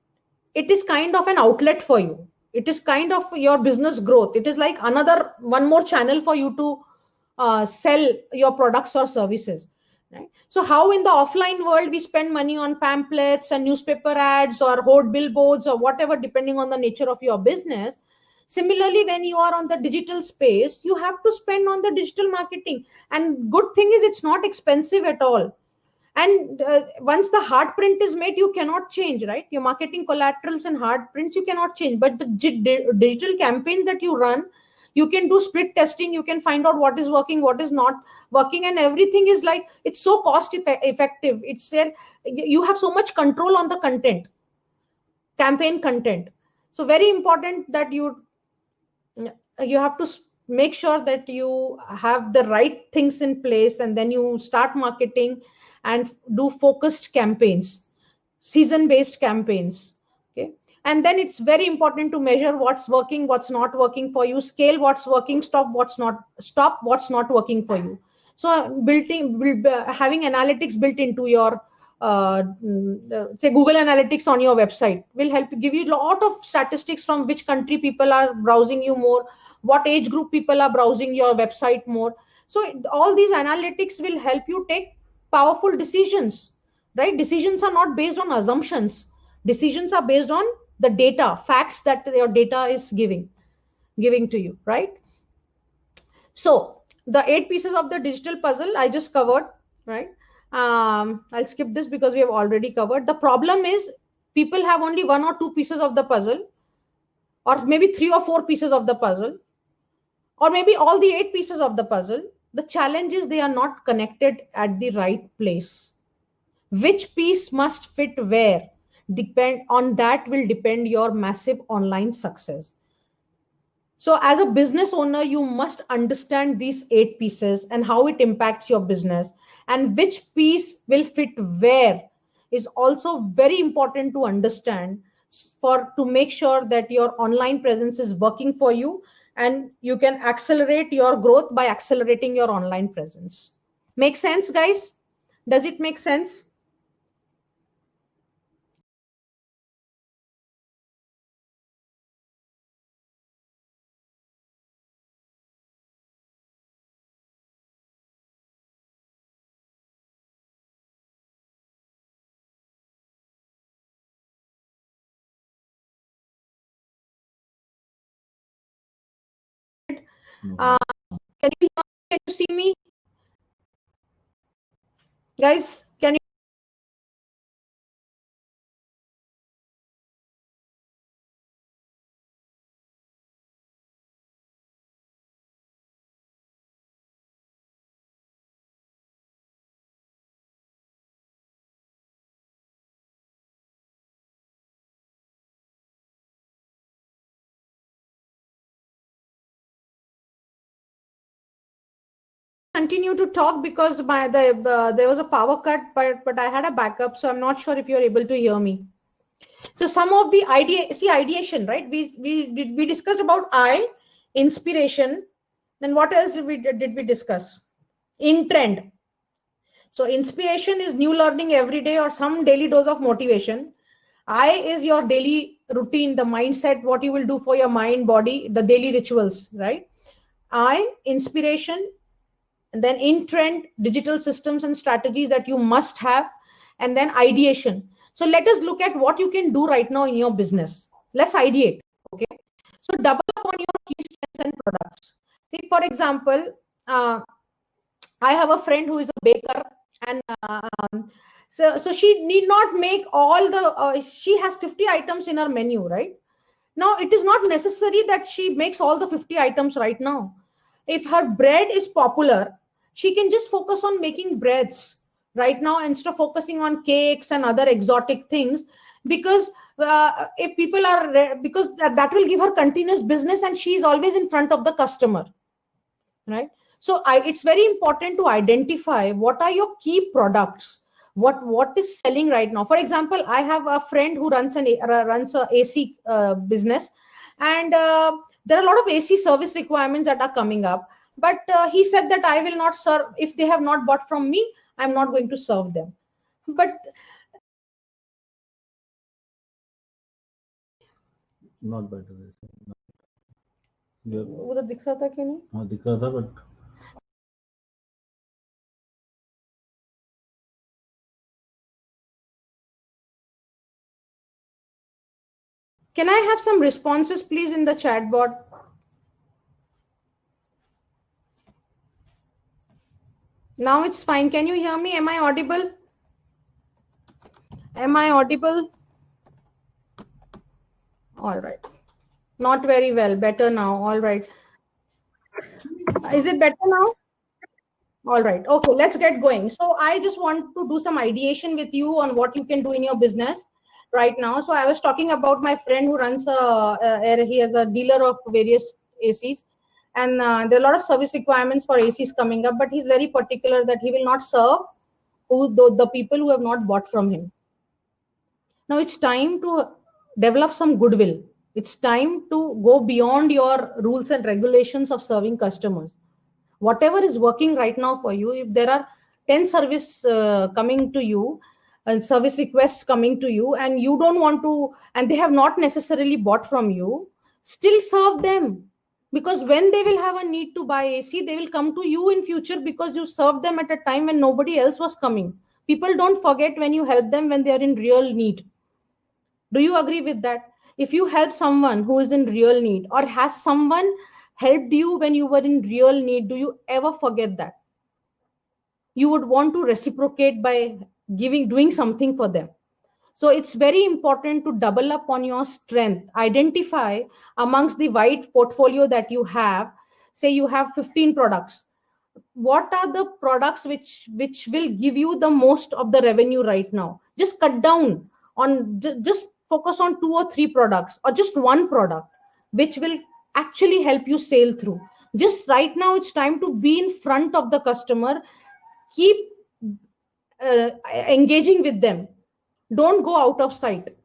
it is kind of an outlet for you. It is kind of your business growth. It is like one more channel for you to sell your products or services, right? So how in the offline world we spend money on pamphlets and newspaper ads or hoard billboards or whatever, depending on the nature of your business, similarly when you are on the digital space, you have to spend on the digital marketing. And good thing is it's not expensive at all. And once the hard print is made, you cannot change, right? Your marketing collaterals and hard prints you cannot change, but the digital campaigns that you run, you can do split testing. You can find out what is working, what is not working, and everything is like, it's so cost effective. It's you have so much control on the content, campaign content. So very important that you have to make sure that you have the right things in place, and then you start marketing and do focused campaigns, season based campaigns. Okay, And then it's very important to measure what's working, what's not working for you, scale what's working, stop what's not working for you. So having analytics built into your say Google Analytics on your website will help give you a lot of statistics from which country people are browsing you more, what age group people are browsing your website more. So all these analytics will help you take powerful decisions, right? Decisions are not based on assumptions. Decisions are based on the data, facts that your data is giving to you, right? So the 8 pieces of the digital puzzle I just covered, right? I'll skip this because we have already covered. The problem is people have only 1 or 2 pieces of the puzzle, or maybe 3 or 4 pieces of the puzzle, or maybe all the 8 pieces of the puzzle. The challenge is they are not connected at the right place. Which piece must fit where? Will depend your massive online success. So as a business owner, you must understand these 8 pieces and how it impacts your business, and which piece will fit where is also very important to understand to make sure that your online presence is working for you and you can accelerate your growth by accelerating your online presence. Make sense, guys? Does it make sense? Can you see me? Guys, can you? Continue to talk because there was a power cut, but I had a backup, so I'm not sure if you're able to hear me. So some of the ideation, right? We discussed about inspiration. Then what else did we discuss? In trend. So inspiration is new learning every day or some daily dose of motivation. I is your daily routine, the mindset, what you will do for your mind, body, the daily rituals, right? Inspiration. And then in trend, digital systems and strategies that you must have, and then ideation. So let us look at what you can do right now in your business. Let's ideate. Okay. So double up on your key strengths and products. See, for example, I have a friend who is a baker, and so she need not make all the. She has 50 items in her menu, right? Now it is not necessary that she makes all the 50 items right now. If her bread is popular, she can just focus on making breads right now instead of focusing on cakes and other exotic things, because if people are, because that will give her continuous business and she is always in front of the customer, right? So it's very important to identify what are your key products, what is selling right now. For example, I have a friend who runs a AC business, and there are a lot of AC service requirements that are coming up. But he said that I will not serve if they have not bought from me. I'm not going to serve them. But not better. उधर दिख रहा था कि नहीं? हाँ दिख रहा था, but can I have some responses, please, in the chat board? Now it's fine. Can you hear me? Am I audible? Am I audible? All right. Not very well. Better now. All right. Is it better now? All right. Okay, let's get going. So I just want to do some ideation with you on what you can do in your business right now. So I was talking about my friend who runs he has a dealer of various ACs, and there are a lot of service requirements for ACs coming up, but he's very particular that he will not serve the people who have not bought from him. Now it's time to develop some goodwill. It's time to go beyond your rules and regulations of serving customers. Whatever is working right now for you, if there are 10 service coming to you and service requests coming to you, and you don't want to, and they have not necessarily bought from you, still serve them. Because when they will have a need to buy AC, they will come to you in future, because you served them at a time when nobody else was coming. People don't forget when you help them when they are in real need. Do you agree with that? If you help someone who is in real need, or has someone helped you when you were in real need, do you ever forget that? You would want to reciprocate by doing something for them. So it's very important to double up on your strength. Identify amongst the wide portfolio that you have. Say you have 15 products. What are the products which will give you the most of the revenue right now? Just cut down on, just focus on 2 or 3 products, or just one product which will actually help you sail through. Just right now, it's time to be in front of the customer. Keep engaging with them. Don't go out of sight.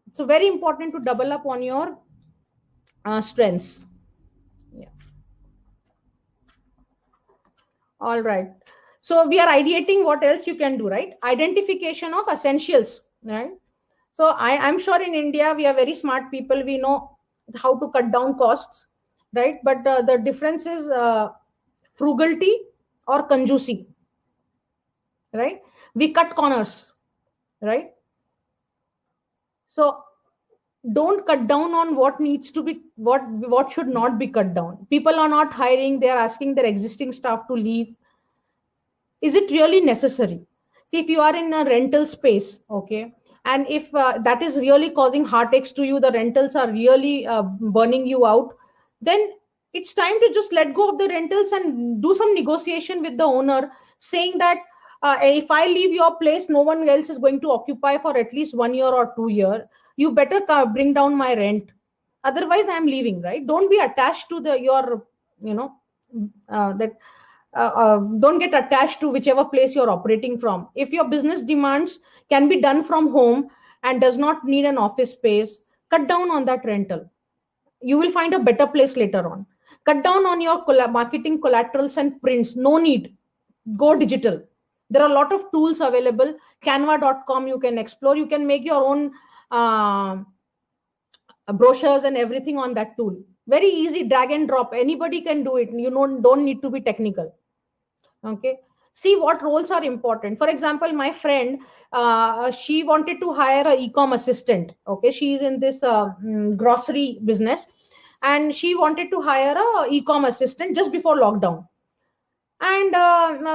It's very important to double up on your strengths. Yeah. All right. So we are ideating what else you can do, right? Identification of essentials, right? So I'm sure in India, we are very smart people. We know how to cut down costs, right? But the difference is frugality or conjuicy, right? We cut corners, right? So don't cut down on what needs to be, what should not be cut down. People are not hiring. They are asking their existing staff to leave. Is it really necessary? See, if you are in a rental space, okay, and if that is really causing heartaches to you, the rentals are really burning you out, then it's time to just let go of the rentals and do some negotiation with the owner, saying that if I leave your place, no one else is going to occupy for at least 1 year or 2 years. You better bring down my rent. Otherwise, I'm leaving, right? Don't be attached to don't get attached to whichever place you're operating from. If your business demands can be done from home and does not need an office space, cut down on that rental. You will find a better place later on. Cut down on your marketing collaterals and prints. No need. Go digital. There are a lot of tools available. Canva.com you can explore. You can make your own brochures and everything on that tool. Very easy, drag and drop. Anybody can do it. You don't need to be technical. Okay. See what roles are important. For example, my friend, she wanted to hire an e-com assistant. Okay. She is in this grocery business, and she wanted to hire a e-com assistant just before lockdown. And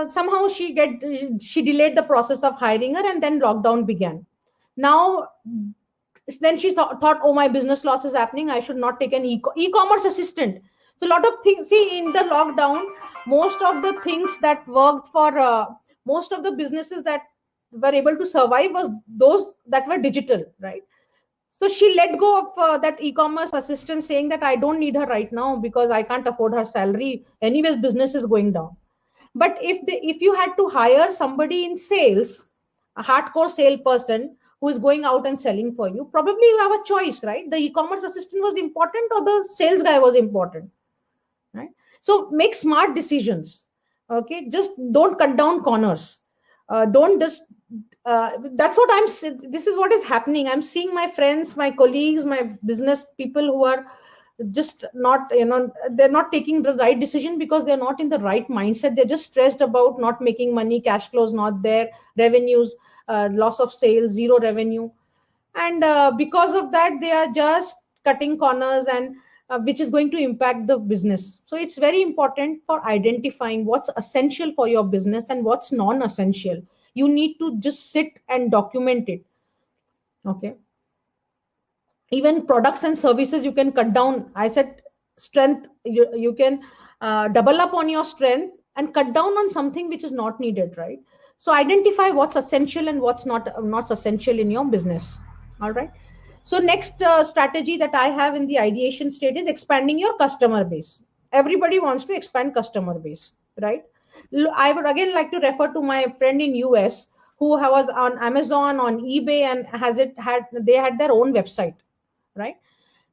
somehow she delayed the process of hiring her, and then lockdown began. Now, then she thought, oh, my business loss is happening. I should not take an e-commerce assistant. So a lot of things, see, in the lockdown, most of the things that worked for most of the businesses that were able to survive was those that were digital, right? So she let go of that e-commerce assistant, saying that I don't need her right now because I can't afford her salary. Anyways, business is going down. But if you had to hire somebody in sales, a hardcore salesperson who is going out and selling for you, probably you have a choice, right? The e-commerce assistant was important or the sales guy was important, right? So make smart decisions. Okay, just don't cut down corners. Don't just that's what this is what is happening. I'm seeing my friends, my colleagues, my business people who are just not, they're not taking the right decision because they're not in the right mindset. They're just stressed about not making money, cash flows not there, revenues, loss of sales, zero revenue. And because of that, they are just cutting corners, and which is going to impact the business. So it's very important for identifying what's essential for your business and what's non-essential. You need to just sit and document it. Okay. Even products and services you can cut down. I said strength, you can double up on your strength and cut down on something which is not needed, right? So identify what's essential and what's not essential in your business. All right. So next strategy that I have in the ideation state is expanding your customer base. Everybody wants to expand customer base, right? I would again like to refer to my friend in US who was on Amazon, on eBay, and they had their own website, right?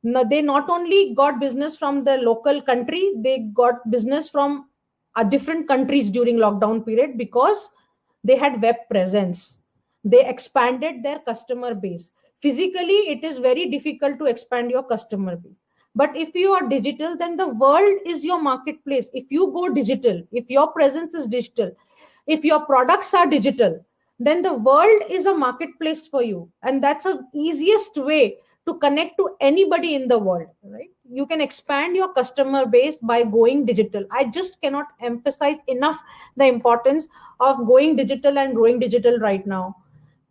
Now, they not only got business from the local country, they got business from different countries during lockdown period because they had web presence. They expanded their customer base. Physically, it is very difficult to expand your customer base. But if you are digital, then the world is your marketplace. If you go digital, if your presence is digital, if your products are digital, then the world is a marketplace for you. And that's the easiest way to connect to anybody in the world, right? You can expand your customer base by going digital. I just cannot emphasize enough the importance of going digital and growing digital right now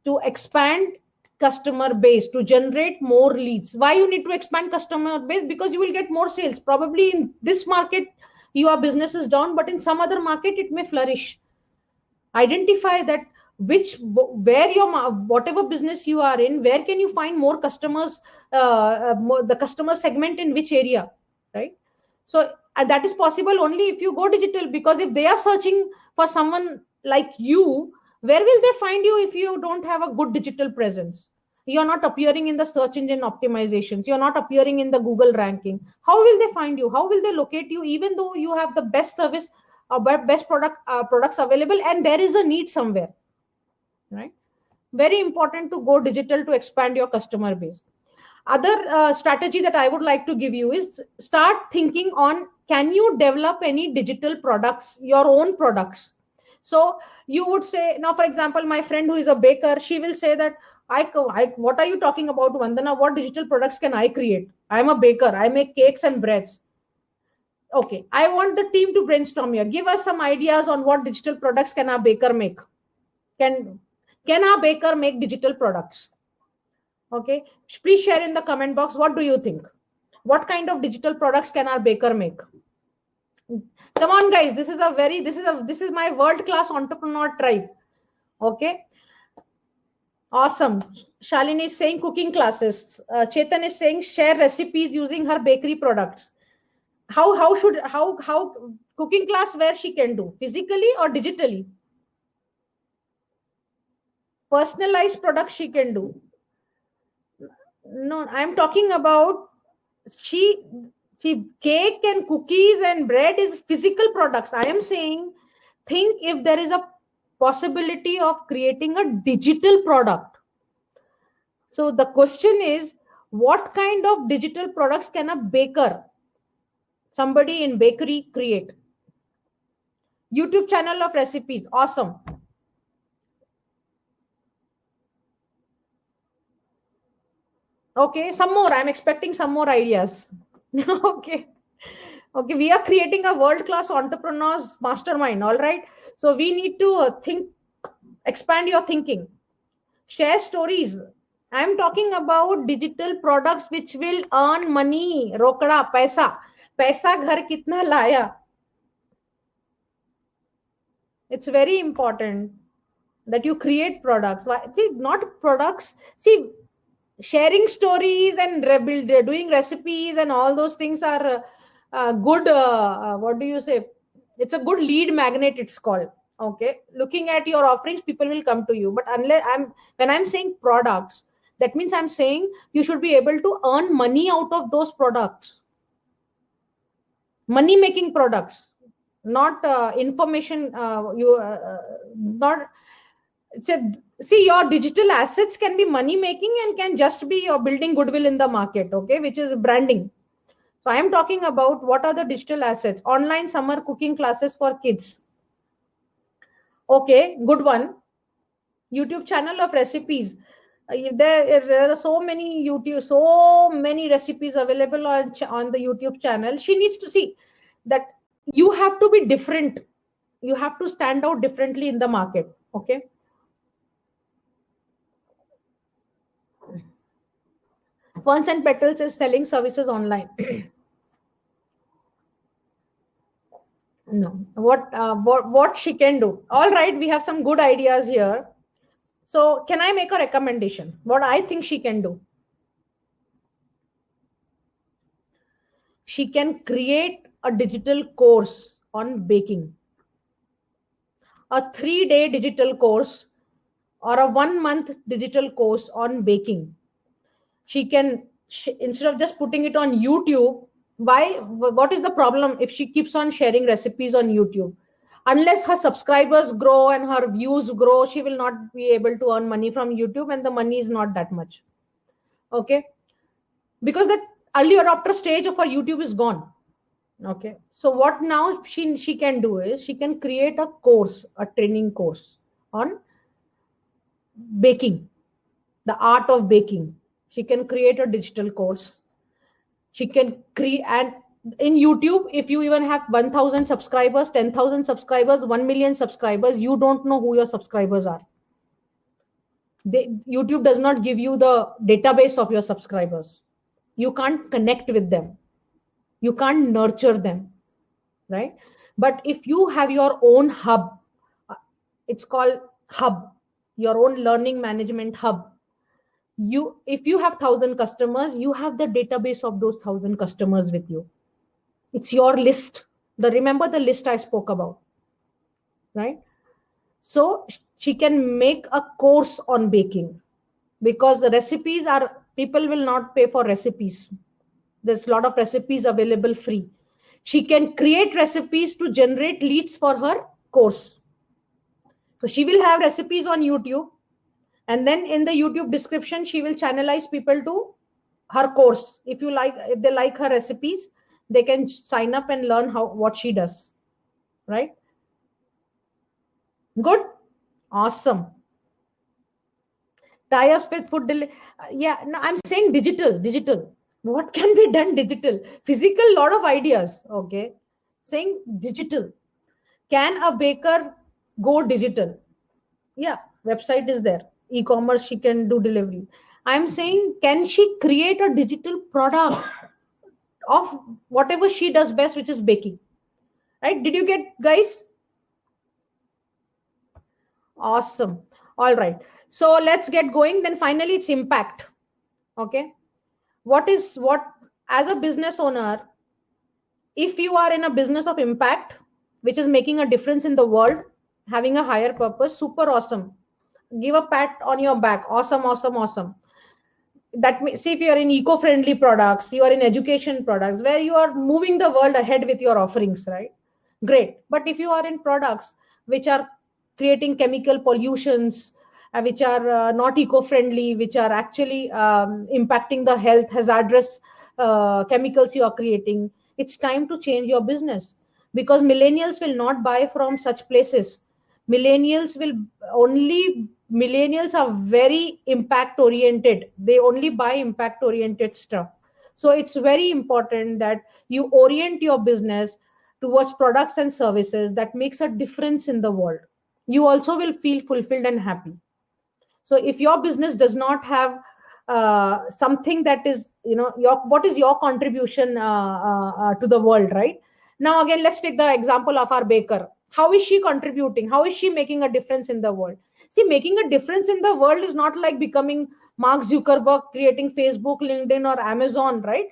to expand customer base, to generate more leads. Why you need to expand customer base? Because you will get more sales. Probably in this market your business is down, but in some other market it may flourish. Identify that where your whatever business you are in, where can you find more customers, the customer segment in which area, right? So that is possible only if you go digital, because if they are searching for someone like you, where will they find you if you don't have a good digital presence? You're not appearing in the search engine optimizations, you're not appearing in the Google ranking. How will they find you? How will they locate you, even though you have the best service or best products available, and there is a need somewhere, right? Very important to go digital to expand your customer base. Other strategy that I would like to give you is start thinking on, can you develop any digital products, your own products? So you would say, now for example, my friend who is a baker, she will say that what are you talking about, Vandana? What digital products can I create? I'm a baker, I make cakes and breads. Okay, I want the team to brainstorm here. Give us some ideas on what digital products can our baker make. Can our baker make digital products? Okay, please share in the comment box. What do you think? What kind of digital products can our baker make? Come on, guys. This is my world-class entrepreneur tribe. Okay. Awesome. Shalini is saying cooking classes. Chetan is saying share recipes using her bakery products. How cooking class where she can do, physically or digitally? Personalized products she can do. No, I'm talking about she cake and cookies and bread is physical products. I am saying, think if there is a possibility of creating a digital product. So the question is, what kind of digital products can a baker, somebody in bakery, create? YouTube channel of recipes. Awesome. Okay, some more. I'm expecting some more ideas. Okay. Okay, we are creating a world-class entrepreneurs mastermind. All right. So we need to think, expand your thinking, share stories. I'm talking about digital products which will earn money. Rokda, paisa. Paisa ghar kitna laya. It's very important that you create products. See, not products. See, sharing stories and doing recipes and all those things are good. What do you say? It's a good lead magnet, it's called. Okay, looking at your offerings, people will come to you. But when I'm saying products, that means I'm saying you should be able to earn money out of those products. Money making products, not information. Not. See, your digital assets can be money making and can just be your building goodwill in the market, okay, which is branding. So I am talking about what are the digital assets. Online summer cooking classes for kids. Okay, good one. YouTube channel of recipes. There are so many recipes available on the YouTube channel. She needs to see that you have to be different. You have to stand out differently in the market. Okay. Ferns and Petals is selling services online. No, what she can do. All right, we have some good ideas here. So can I make a recommendation? What I think she can do? She can create a digital course on baking. A 3-day digital course or a 1 month digital course on baking. She can, instead of just putting it on YouTube, what is the problem if she keeps on sharing recipes on YouTube? Unless her subscribers grow and her views grow, she will not be able to earn money from YouTube, and the money is not that much. Okay, because that early adopter stage of her YouTube is gone. Okay, so what now she can do is she can create a course, a training course on baking, the art of baking. She can create a digital course. She can create, and in YouTube, if you even have 1,000 subscribers, 10,000 subscribers, 1 million subscribers, you don't know who your subscribers are. YouTube does not give you the database of your subscribers. You can't connect with them. You can't nurture them, right? But if you have your own hub, it's called hub, your own learning management hub. If you have 1,000 customers, you have the database of those 1,000 customers with you. It's your list. Remember the list I spoke about, right? So she can make a course on baking, because the recipes are, people will not pay for recipes. There's a lot of recipes available free. She can create recipes to generate leads for her course. So she will have recipes on YouTube, and then in the YouTube description, she will channelize people to her course. If they like her recipes, they can sign up and learn what she does, right? Good. Awesome. Tie-ups with food delivery. Yeah, no, I'm saying digital. What can be done digital? Physical, lot of ideas. Okay. Saying digital. Can a baker go digital? Yeah, website is there. E-commerce, she can do delivery. I'm saying, can she create a digital product of whatever she does best, which is baking? Right? Did you get, guys? Awesome. All right. So let's get going. Then finally, it's impact. Okay. What as a business owner, if you are in a business of impact, which is making a difference in the world, having a higher purpose, super awesome. Give a pat on your back. Awesome, awesome, awesome. That means, see, if you are in eco-friendly products, you are in education products, where you are moving the world ahead with your offerings, right? Great. But if you are in products which are creating chemical pollutions, which are not eco-friendly, which are actually impacting the health, hazardous chemicals you are creating, it's time to change your business, because millennials will not buy from such places. Millennials are very impact oriented. They only buy impact oriented stuff. So it's very important that you orient your business towards products and services that makes a difference in the world. You also will feel fulfilled and happy. So if your business does not have something that is, what is your contribution to the world, right? Now again, let's take the example of our baker. How is she contributing? How is she making a difference in the world? See, making a difference in the world is not like becoming Mark Zuckerberg, creating Facebook, LinkedIn, or Amazon, right?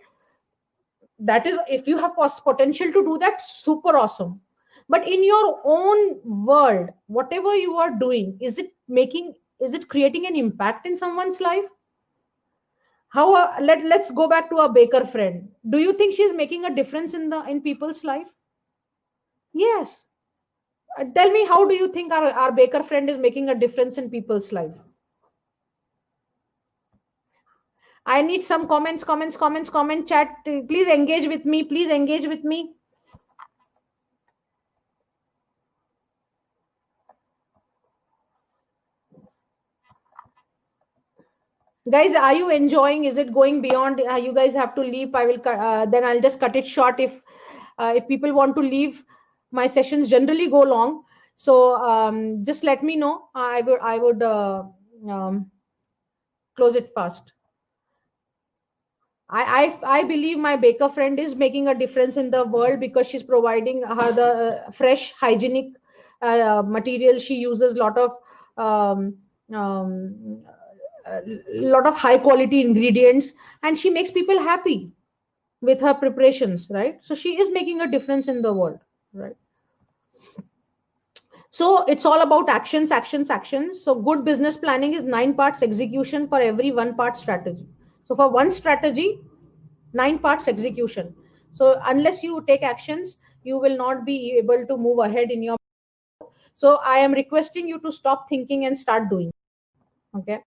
That is, if you have potential to do that, super awesome. But in your own world, whatever you are doing, is it creating an impact in someone's life? Let's go back to our baker friend. Do you think she's making a difference in people's life? Yes. Tell me, how do you think our baker friend is making a difference in people's life? I need some comments, comment, chat. Please engage with me. Please engage with me. Guys, are you enjoying? Is it going beyond? You guys have to leave. I will then I'll just cut it short. If people want to leave, my sessions generally go long. So just let me know. I would close it fast. I believe my baker friend is making a difference in the world, because she's providing her the fresh, hygienic material. She uses lot of high quality ingredients, and she makes people happy with her preparations, right? So she is making a difference in the world, right? So it's all about actions, actions, actions. So good business planning is 9 parts execution for every 1 part strategy. So for one strategy, 9 parts execution. So unless you take actions, you will not be able to move ahead in your. So I am requesting you to stop thinking and start doing. Okay.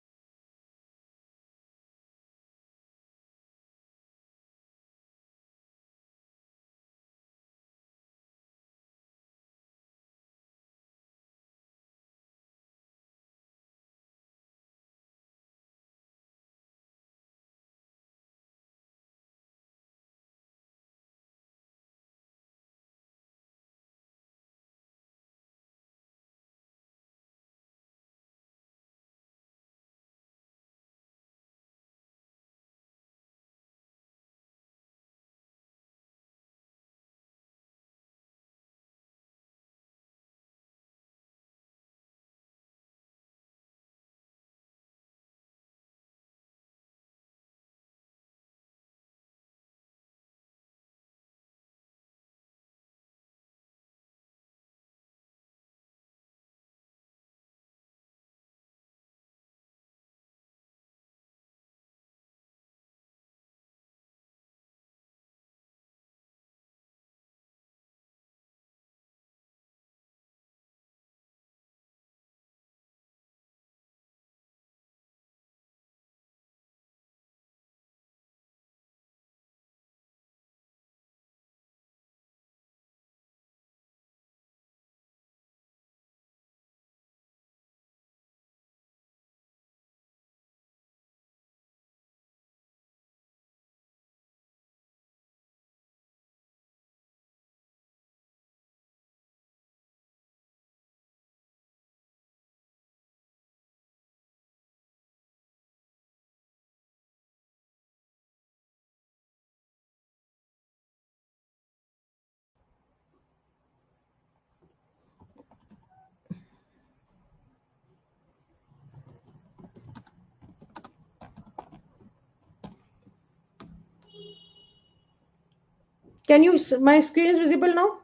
Can you, my screen is visible now?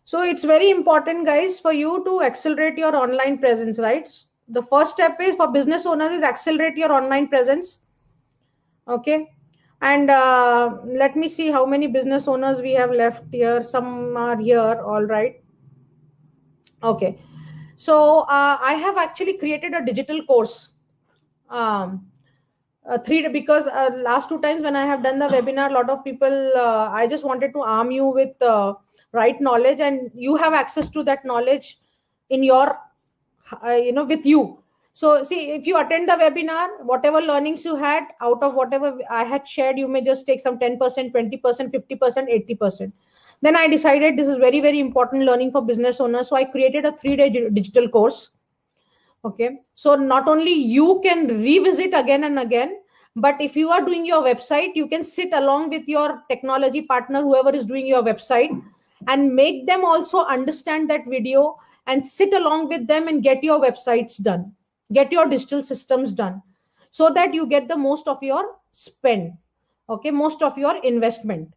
So it's very important, guys, for you to accelerate your online presence, right? The first step is for business owners is accelerate your online presence. Okay. And let me see how many business owners we have left here. Some are here. All right. Okay. So I have actually created a digital course. Because last 2 times when I have done the webinar, a lot of people, I just wanted to arm you with right knowledge, and you have access to that knowledge in your, with you. So see, if you attend the webinar, whatever learnings you had out of whatever I had shared, you may just take some 10%, 20%, 50%, 80%. Then I decided this is very, very important learning for business owners. So I created a 3-day digital course. Okay. So not only you can revisit again and again, but if you are doing your website, you can sit along with your technology partner, whoever is doing your website, and make them also understand that video and sit along with them and get your websites done, get your digital systems done, so that you get the most of your spend. Okay. Most of your investment.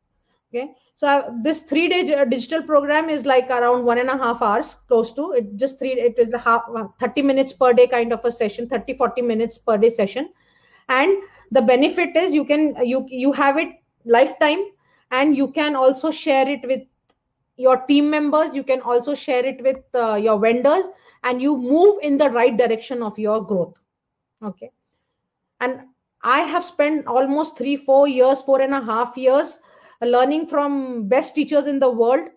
Okay. So this 3-day digital program is like around 1.5 hours, close to it. Just it is 30 minutes per day kind of a session, 30-40 minutes per day session. And the benefit is you have it lifetime, and you can also share it with your team members. You can also share it with your vendors, and you move in the right direction of your growth. Okay. And I have spent almost 3-4 years, 4.5 years learning from best teachers in the world,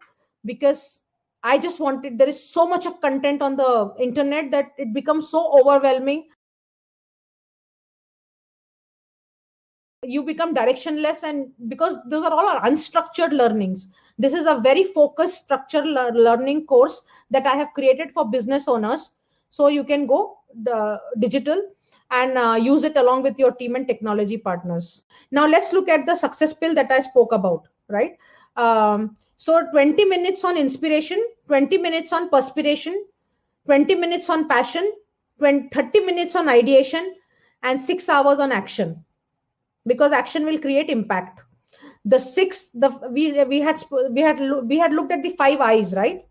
because I just wanted, there is so much of content on the internet that it becomes so overwhelming. You become directionless, and because those are all unstructured learnings, this is a very focused structured learning course that I have created for business owners. So you can go digital and use it along with your team and technology partners. Now let's look at the success pill that I spoke about, right? So 20 minutes on inspiration, 20 minutes on perspiration, 20 minutes on passion, 30 minutes on ideation, and 6 hours on action, because action will create impact. The six, we had looked at the 5 I's, right?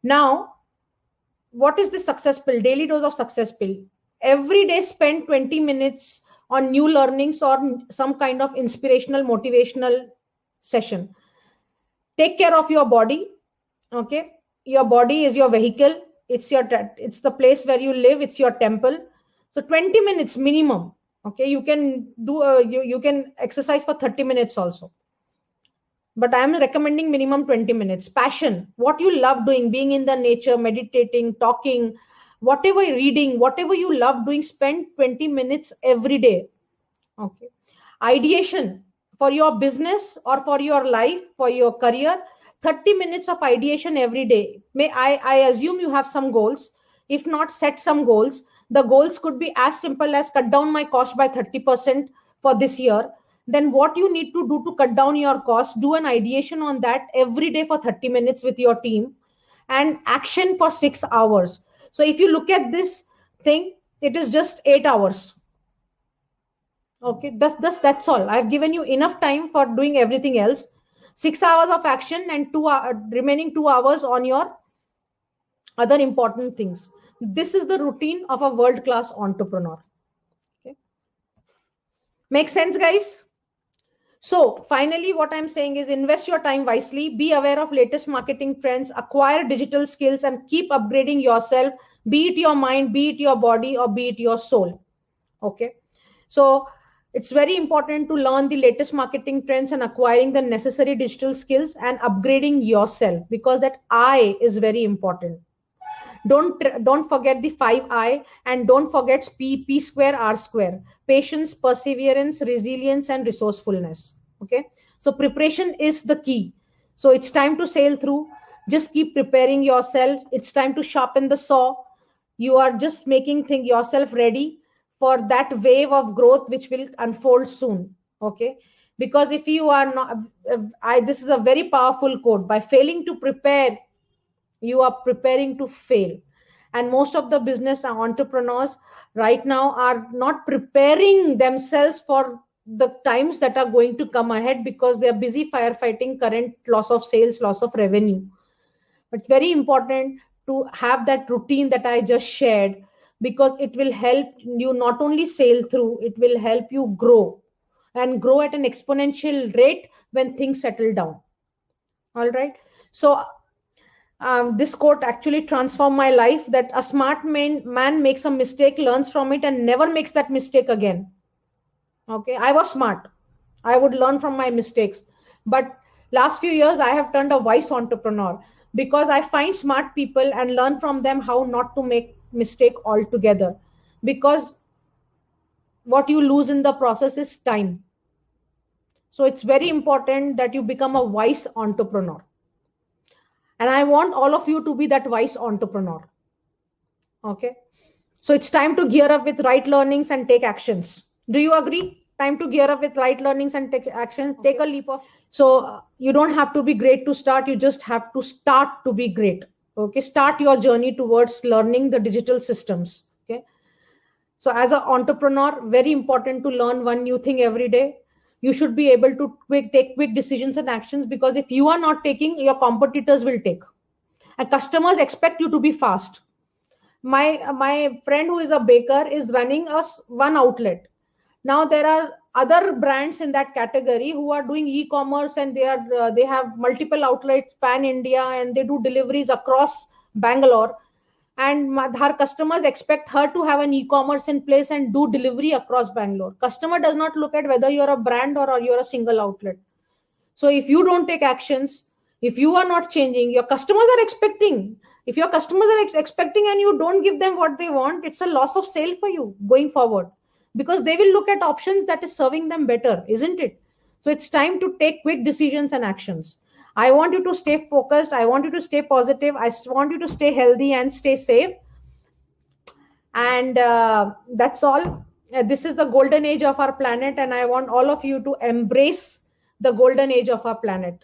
Now what is the success pill? Daily dose of success pill. Every day spend 20 minutes on new learnings or some kind of inspirational, motivational session. Take care of your body. Okay. Your body is your vehicle. It's the place where you live. It's your temple. So 20 minutes minimum. Okay. You can do, you can exercise for 30 minutes also. But I am recommending minimum 20 minutes. Passion, what you love doing, being in the nature, meditating, talking, whatever, reading, whatever you love doing, spend 20 minutes every day. Okay. Ideation for your business or for your life, for your career, 30 minutes of ideation every day. I assume you have some goals. If not, set some goals. The goals could be as simple as cut down my cost by 30% for this year. Then what you need to do to cut down your cost, do an ideation on that every day for 30 minutes with your team, and action for 6 hours. So if you look at this thing, it is just 8 hours. Okay, that's all. I've given you enough time for doing everything else. 6 hours of action and remaining 2 hours on your other important things. This is the routine of a world-class entrepreneur. Okay. Make sense, guys? So finally, what I'm saying is invest your time wisely, be aware of latest marketing trends, acquire digital skills, and keep upgrading yourself, be it your mind, be it your body, or be it your soul. Okay. So it's very important to learn the latest marketing trends and acquiring the necessary digital skills and upgrading yourself, because that I is very important. Don't forget the 5I, and don't forget P square R square: patience, perseverance, resilience, and resourcefulness. Okay, so preparation is the key. So it's time to sail through. Just keep preparing yourself. It's time to sharpen the saw. You are just making yourself ready for that wave of growth which will unfold soon. Okay, because if you are not, this is a very powerful quote: by failing to prepare, you are preparing to fail. And most of the business entrepreneurs right now are not preparing themselves for the times that are going to come ahead, because they are busy firefighting current loss of sales, loss of revenue. But very important to have that routine that I just shared, because it will help you not only sail through, it will help you grow, and grow at an exponential rate when things settle down. All right. So this quote actually transformed my life, that a smart man makes a mistake, learns from it, and never makes that mistake again. Okay, I was smart. I would learn from my mistakes. But last few years, I have turned a wise entrepreneur, because I find smart people and learn from them how not to make mistake altogether. Because what you lose in the process is time. So it's very important that you become a wise entrepreneur. And I want all of you to be that wise entrepreneur. Okay. So it's time to gear up with right learnings and take actions. Do you agree? Time to gear up with right learnings and take action. Okay. Take a leap of. So you don't have to be great to start. You just have to start to be great. Okay. Start your journey towards learning the digital systems. Okay. So as an entrepreneur, very important to learn one new thing every day. You should be able to take quick decisions and actions, because if you are not taking, your competitors will take, and customers expect you to be fast. My friend who is a baker is running one outlet. Now there are other brands in that category who are doing e-commerce, and they have multiple outlets pan India, and they do deliveries across Bangalore. And her customers expect her to have an e-commerce in place and do delivery across Bangalore. Customer does not look at whether you're a brand or you're a single outlet. So if you don't take actions, if you are not changing, your customers are expecting. If your customers are expecting and you don't give them what they want, it's a loss of sale for you going forward, because they will look at options that is serving them better, isn't it? So it's time to take quick decisions and actions. I want you to stay focused. I want you to stay positive. I want you to stay healthy and stay safe. And that's all. This is the golden age of our planet, and I want all of you to embrace the golden age of our planet.